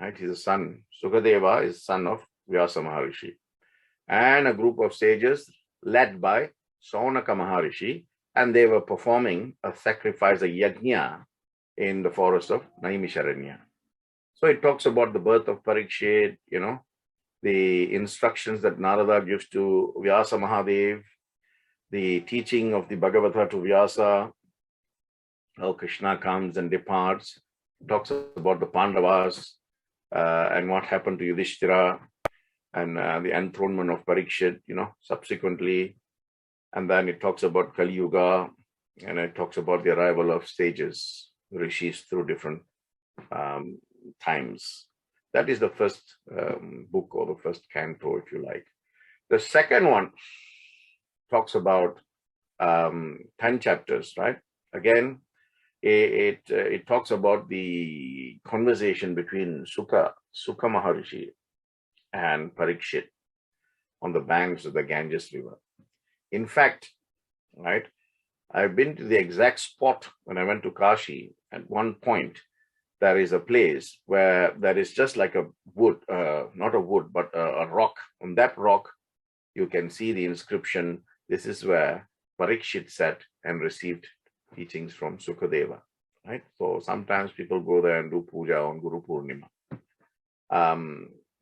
right? He's a son. Sukadeva is son of Vyasa Maharishi, and a group of sages led by Saunaka Maharishi, and they were performing a sacrifice, a yajna, in the forest of Naimisharanya. So it talks about the birth of Parikshit, the instructions that Narada gives to Vyasa Mahadev, the teaching of the Bhagavatha to Vyasa, how Krishna comes and departs. It talks about the Pandavas and what happened to Yudhishthira and the enthronement of Parikshit, subsequently. And then it talks about Kali Yuga, and it talks about the arrival of sages, rishis through different times. That is the first book, or the first canto, if you like. The second one talks about 10 chapters, right? Again, it talks about the conversation between Sukha Maharishi and Parikshit on the banks of the Ganges River. In fact, right, I've been to the exact spot when I went to Kashi. At one point, there is a place where there is just like a wood, not a wood, but a rock. On that rock, you can see the inscription. This is where Parikshit sat and received teachings from Sukadeva, right? So sometimes people go there and do puja on Guru Purnima.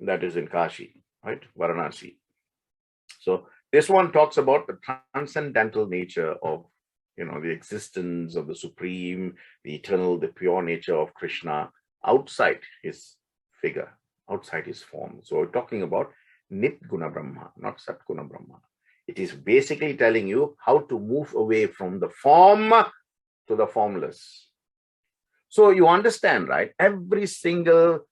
That is in Kashi, right? Varanasi. So this one talks about the transcendental nature of, the existence of the Supreme, the eternal, the pure nature of Krishna outside his figure, outside his form. So we're talking about Nit Guna Brahma, not Sat Guna Brahma. It is basically telling you how to move away from the form to the formless. So you understand, right? Every single,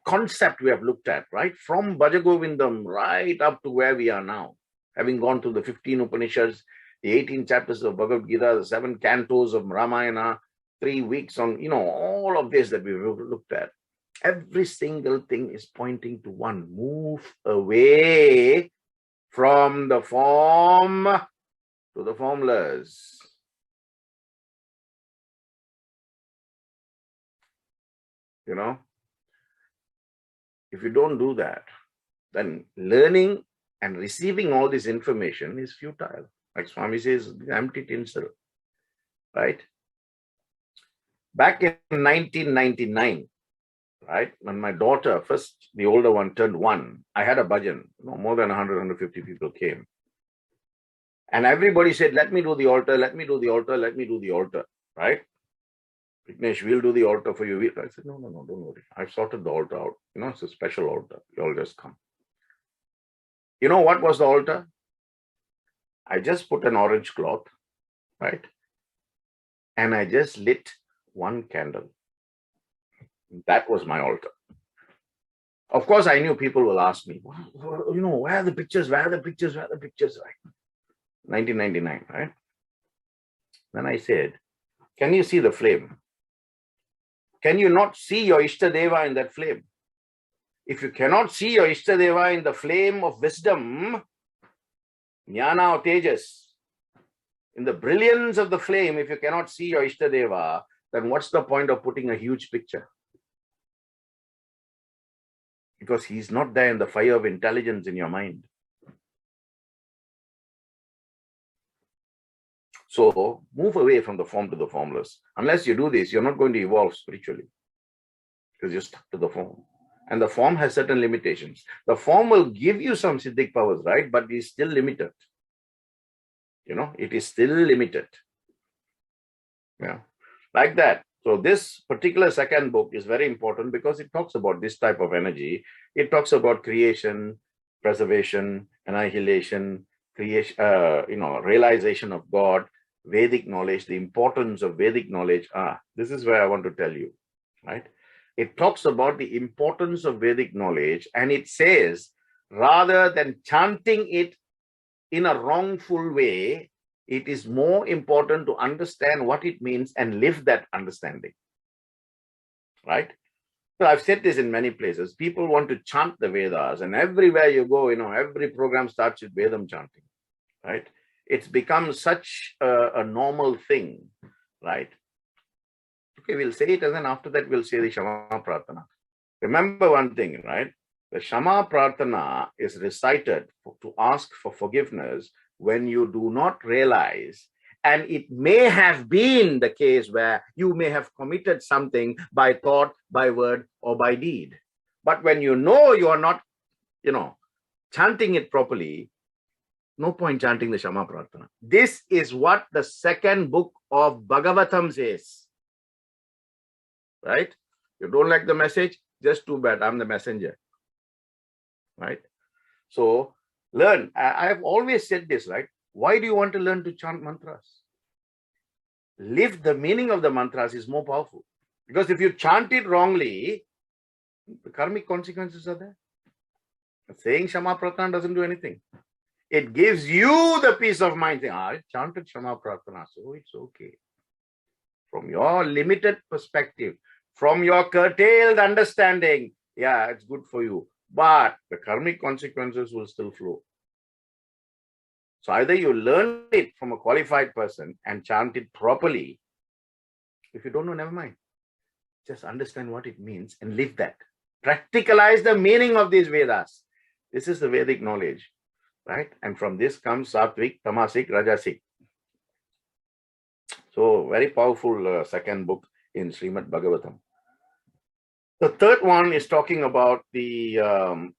concept we have looked at, right? From Bhajagovindam right up to where we are now, having gone through the 15 Upanishads, the 18 chapters of Bhagavad Gita, the 7 cantos of Ramayana, 3 weeks on, all of this that we've looked at. Every single thing is pointing to one. Move away from the form to the formless. You know, if you don't do that, then learning and receiving all this information is futile. Like Swami says, empty tinsel, right? Back in 1999, right, when my daughter, first the older one, turned 1, I had a bhajan. More than 100, 150 people came. And everybody said, let me do the altar, let me do the altar, let me do the altar, right? Vignesh, we'll do the altar for you. I said, no, don't worry. I've sorted the altar out. It's a special altar. You all just come. You know what was the altar? I just put an orange cloth, right? And I just lit one candle. That was my altar. Of course, I knew people will ask me, where are the pictures? Where are the pictures? Where are the pictures? Right? 1999, right? Then I said, can you see the flame? Can you not see your Ishtadeva in that flame? If you cannot see your Ishtadeva in the flame of wisdom, Jnana or Tejas, in the brilliance of the flame, if you cannot see your Ishtadeva, then what's the point of putting a huge picture? Because he's not there in the fire of intelligence in your mind. So move away from the form to the formless. Unless you do this, you're not going to evolve spiritually because you're stuck to the form. And the form has certain limitations. The form will give you some siddhic powers, right? But it's still limited. It is still limited. Yeah, like that. So this particular second book is very important because it talks about this type of energy. It talks about creation, preservation, annihilation, creation, realization of God, Vedic knowledge, the importance of Vedic knowledge. This is where I want to tell you, right? It talks about the importance of Vedic knowledge, and it says, rather than chanting it in a wrongful way, it is more important to understand what it means and live that understanding, right? So I've said this in many places. People want to chant the Vedas, and everywhere you go, every program starts with Vedam chanting, right? It's become such a normal thing, right? Okay, we'll say it, and then after that, we'll say the Shama Prarthana. Remember one thing, right? The Shama Prarthana is recited to ask for forgiveness when you do not realize, and it may have been the case where you may have committed something by thought, by word, or by deed. But when you know you are not, chanting it properly, no point chanting the Shama Prarthana. This is what the second book of Bhagavatam says. Right? You don't like the message? Just too bad. I'm the messenger. Right? So learn. I have always said this, right? Why do you want to learn to chant mantras? Live the meaning of the mantras is more powerful. Because if you chant it wrongly, the karmic consequences are there. Saying Shama Prarthana doesn't do anything. It gives you the peace of mind. I chanted Shama Prarthana, so it's okay. From your limited perspective, from your curtailed understanding, yeah, it's good for you. But the karmic consequences will still flow. So either you learn it from a qualified person and chant it properly. If you don't know, never mind. Just understand what it means and live that. Practicalize the meaning of these Vedas. This is the Vedic knowledge. Right? And from this comes Sattvic, Tamasic, Rajasic. So very powerful second book in Srimad Bhagavatam. The third one is talking about the, again,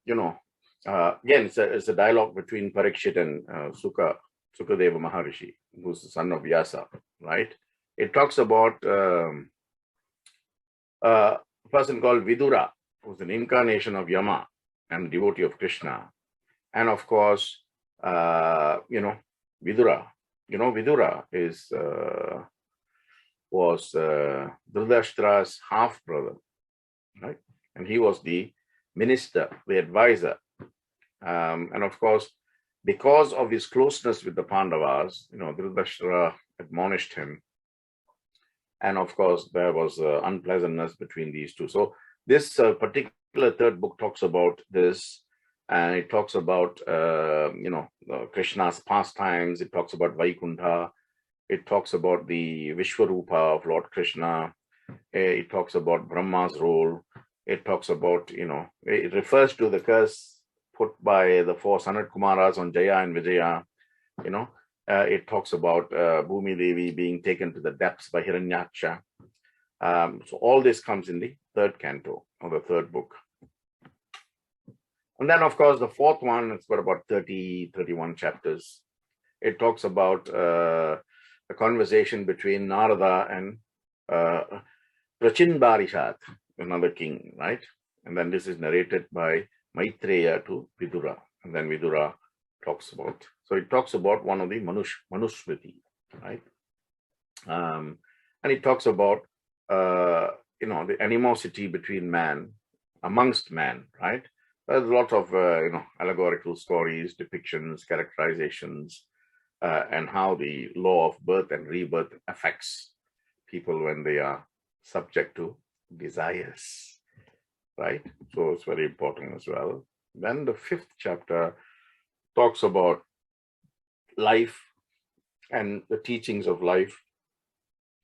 it's a dialogue between Parikshit and Sukadeva Maharishi, who's the son of Vyasa, right? It talks about a person called Vidura, who's an incarnation of Yama and devotee of Krishna. And of course, Vidura. Vidura was Dhritarashtra's half brother, right? And he was the minister, the advisor. And of course, because of his closeness with the Pandavas, Dhritarashtra admonished him. And of course, there was unpleasantness between these two. So This particular third book talks about this, and it talks about Krishna's pastimes. It talks about Vaikuntha. It talks about the Vishwarupa of Lord Krishna. It talks about Brahma's role. It talks about, it refers to the curse put by the 4 Sanat Kumaras on Jaya and Vijaya. It talks about Bhumi Devi being taken to the depths by Hiranyaksha. So all this comes in the third canto or the third book. And then, of course, the fourth one, it's got about 31 chapters. It talks about a conversation between Narada and Prachinbarishat, another king, right? And then this is narrated by Maitreya to Vidura. And then Vidura talks about, so it talks about one of the Manusmriti, right? And it talks about, the animosity between man, amongst man, right? There's a lot of, allegorical stories, depictions, characterizations, and how the law of birth and rebirth affects people when they are subject to desires, right? So it's very important as well. Then the 5th chapter talks about life and the teachings of life.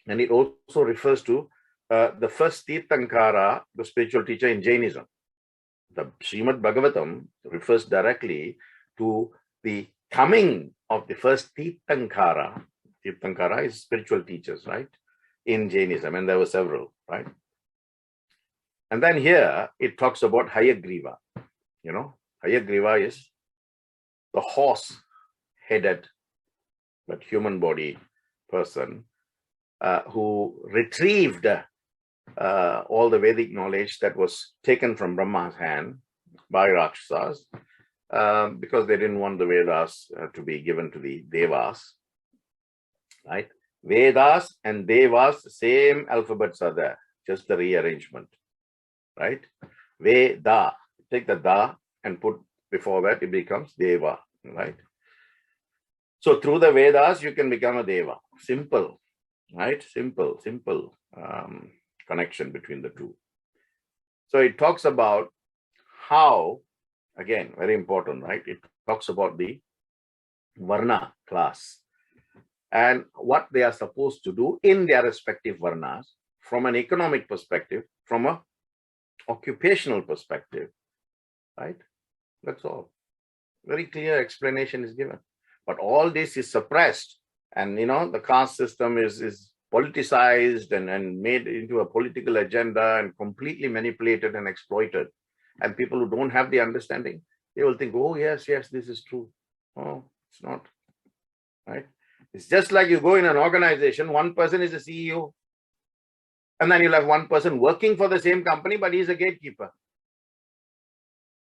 And it also refers to the first Tirthankara, the spiritual teacher in Jainism. The Srimad Bhagavatam refers directly to the coming of the first Tirthankara. Tirthankara is spiritual teachers, right? In Jainism, and there were several, right? And then here it talks about Hayagriva. Hayagriva is the horse-headed but human body person who retrieved all the Vedic knowledge that was taken from Brahma's hand by Rakshasas because they didn't want the Vedas to be given to the Devas, right? Vedas and Devas, same alphabets are there, just the rearrangement, right? Veda, take the da and put before that, it becomes Deva, right? So through the Vedas, you can become a Deva. Simple, right? Simple connection between the two. So it talks about how, again, very important, right? It talks about the Varna class and what they are supposed to do in their respective Varnas from an economic perspective, from a occupational perspective, right? That's all. Very clear explanation is given. But all this is suppressed, and the caste system is politicized and made into a political agenda and completely manipulated and exploited. And people who don't have the understanding, they will think, oh, yes, this is true. Oh, it's not, right? It's just like you go in an organization, one person is a CEO, and then you'll have one person working for the same company, but he's a gatekeeper.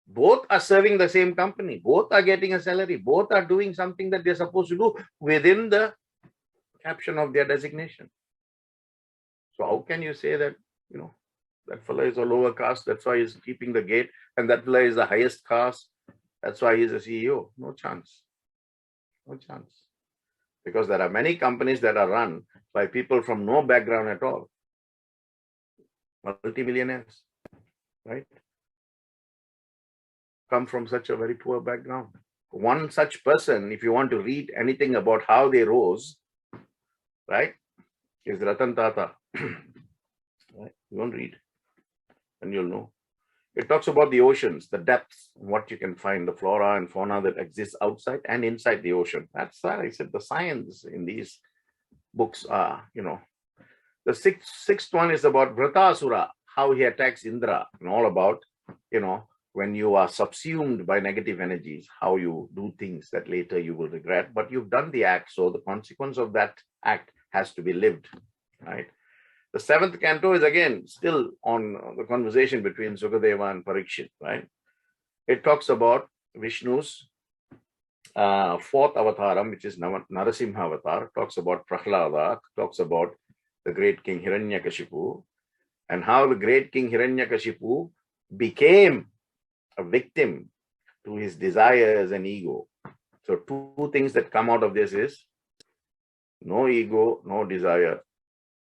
Both are serving the same company. Both are getting a salary. Both are doing something that they're supposed to do within the caption of their designation. So how can you say that, that fellow is a lower caste, that's why he's keeping the gate, and that fellow is the highest caste, that's why he's a CEO? No chance. No chance. Because there are many companies that are run by people from no background at all. Multi-millionaires, right? Come from such a very poor background. One such person, if you want to read anything about how they rose, right, is Ratan Tata. Right? You won't read, and you'll know. It talks about the oceans, the depths, what you can find, the flora and fauna that exists outside and inside the ocean. That's why I said the science in these books are, The sixth one is about Vratasura, how he attacks Indra, and all about, when you are subsumed by negative energies, how you do things that later you will regret, but you've done the act, so the consequence of that act has to be lived, right? The 7th canto is again still on the conversation between Sukadeva and Parikshit, right? It talks about Vishnu's 4th avataram, which is Narasimha avatar, talks about Prahlada, talks about the great king Hiranyakashipu, and how the great king Hiranyakashipu became a victim to his desires and ego. So 2 things that come out of this is no ego, no desire,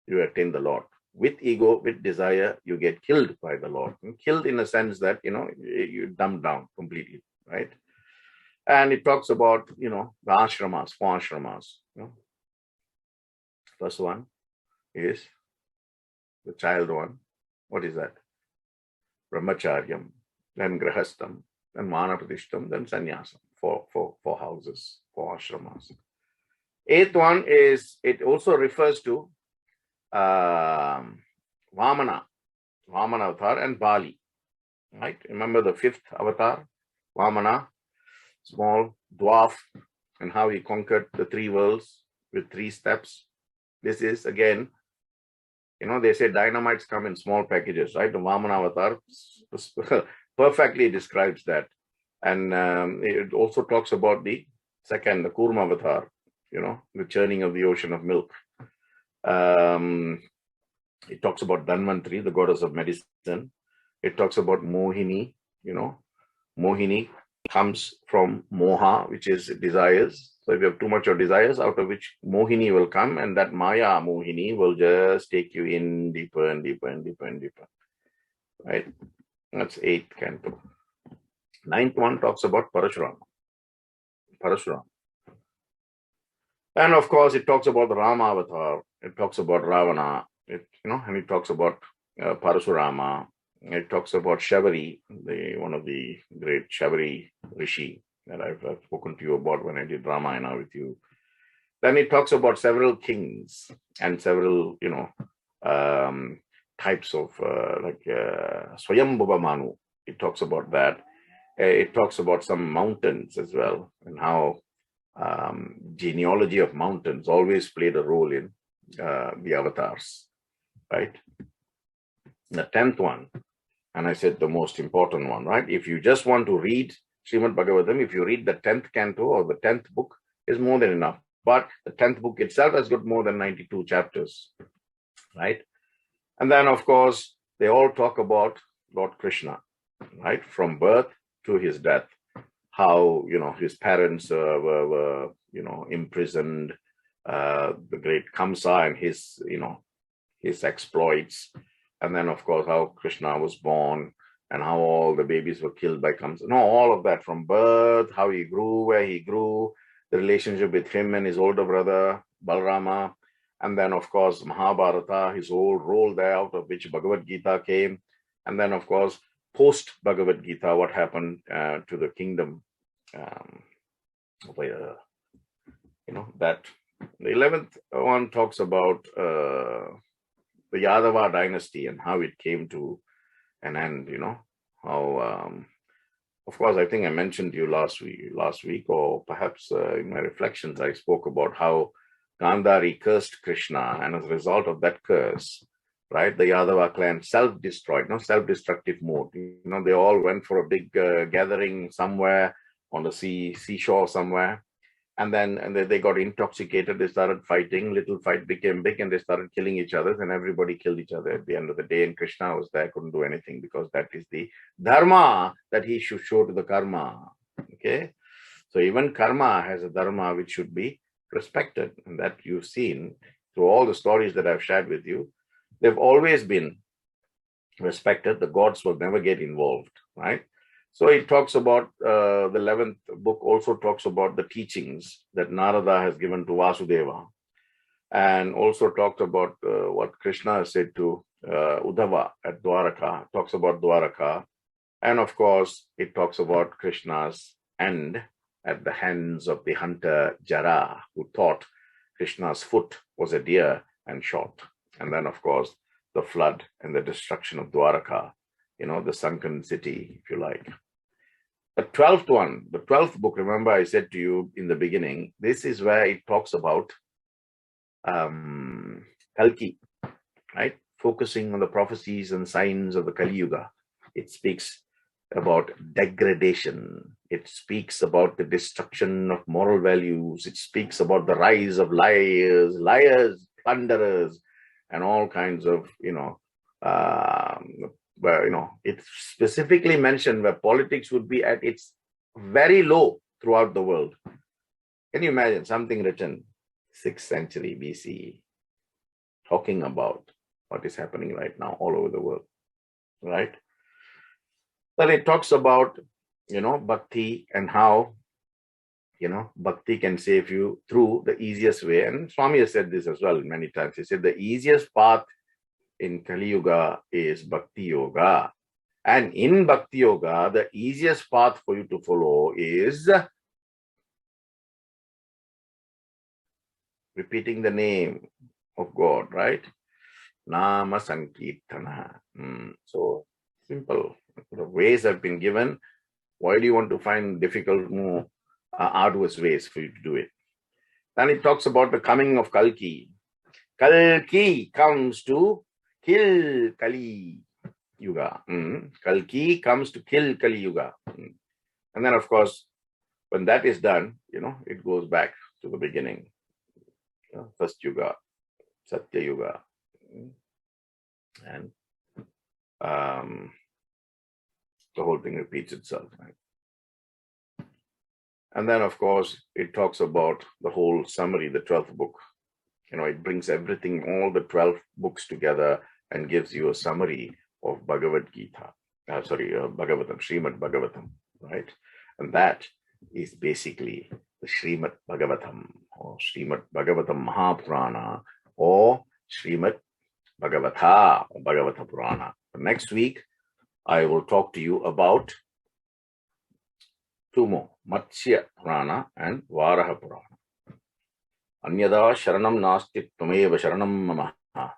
you attain the Lord. with ego, with desire, you get killed by the Lord. And killed in a sense that, you dumb down completely, right? And it talks about, the ashramas, 4 ashramas. First one is the child one. What is that? Brahmacharyam, then grahastam, then vanapratistham, then sannyasam. Four houses, 4 ashramas. 8th one is, it also refers to Vamana avatar and Bali, right? Remember the 5th avatar, Vamana, small dwarf, and how he conquered the 3 worlds with 3 steps. This is again, they say dynamites come in small packages, right? The Vamana avatar perfectly describes that. And it also talks about the second, the Kurma avatar, the churning of the ocean of milk. It talks about Dhanvantri, the goddess of medicine. It talks about Mohini, Mohini comes from Moha, which is desires. So if you have too much of desires, out of which Mohini will come, and that Maya Mohini will just take you in deeper and deeper and deeper and deeper. Right? That's 8th canto. 9th one talks about Parashuram. And of course, it talks about the Rama avatar. It talks about Ravana. And it talks about Parasurama. It talks about Shavari, one of the great Shavari Rishi that I've spoken to you about when I did Ramayana with you. Then it talks about several kings and several, types of Swayambhuva Manu. It talks about that. It talks about some mountains as well, and how genealogy of mountains always played a role in the avatars, right? The 10th one, and I said the most important one, right? If you just want to read Srimad Bhagavatam, if you read the 10th canto or the 10th book, is more than enough. But the 10th book itself has got more than 92 chapters, right? And then, of course, they all talk about Lord Krishna, right? From birth to his death, how, his parents were imprisoned, the great Kamsa and his exploits. And then, of course, how Krishna was born and how all the babies were killed by Kamsa. No, all of that from birth, how he grew, where he grew, the relationship with him and his older brother, Balarama. And then, of course, Mahabharata, his whole role there, out of which Bhagavad Gita came. And then, of course, post Bhagavad Gita, what happened to the kingdom. That. The 11th one talks about the Yadava dynasty and how it came to an end, how, of course, I think I mentioned to you last week, or perhaps in my reflections, I spoke about how Gandhari cursed Krishna, and as a result of that curse, right, the Yadava clan self-destroyed, self-destructive mode. They all went for a big gathering somewhere on the seashore somewhere. And then they got intoxicated. They started fighting. Little fight became big, and they started killing each other. And everybody killed each other at the end of the day. And Krishna was there, couldn't do anything, because that is the dharma that he should show to the karma. Okay, so even karma has a dharma which should be respected, and that you've seen through all the stories that I've shared with you. They've always been respected. The gods will never get involved, right? So it talks about the 11th book also talks about the teachings that Narada has given to Vasudeva, and also talked about what Krishna has said to Uddhava at Dwaraka, talks about Dwaraka. And of course, it talks about Krishna's end at the hands of the hunter Jara, who thought Krishna's foot was a deer and shot. And then, of course, the flood and the destruction of Dwaraka, the sunken city, if you like. The 12th one, the 12th book, remember I said to you in the beginning, this is where it talks about Kalki, right? Focusing on the prophecies and signs of the Kali Yuga. It speaks about degradation. It speaks about the destruction of moral values. It speaks about the rise of liars, plunderers, and all kinds of, where, it's specifically mentioned where politics would be at its very low throughout the world. Can you imagine something written 6th century BCE talking about what is happening right now all over the world, right? Then it talks about, bhakti and how, bhakti can save you through the easiest way. And Swami has said this as well many times. He said the easiest path in Kali Yuga is Bhakti Yoga. And in Bhakti Yoga, the easiest path for you to follow is repeating the name of God, right? Nama Sankirtana. So simple. The ways have been given. Why do you want to find difficult, more arduous ways for you to do it? Then it talks about the coming of Kalki. Kalki comes to kill Kali Yuga. Kalki comes to kill Kali Yuga. And then, of course, when that is done, it goes back to the beginning. First Yuga, Satya Yuga. And the whole thing repeats itself. Right? And then, of course, it talks about the whole summary, the 12th book. It brings everything, all the 12 books together and gives you a summary of Bhagavad Gita. Bhagavatam, Srimad Bhagavatam, right? And that is basically the Srimad Bhagavatam or Srimad Bhagavatam Mahapurana or Srimad Bagavatha or Bhagavata Purana. Next week, I will talk to you about two more, Matsya Purana and Varaha Purana. Anyada sharanam nasti tvameva sharanam mama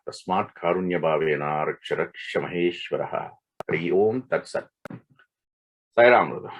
tasmat karunya bhavena raksha raksha maheshwaraha. Hari Om Tat Sat. Sai Ram, brother.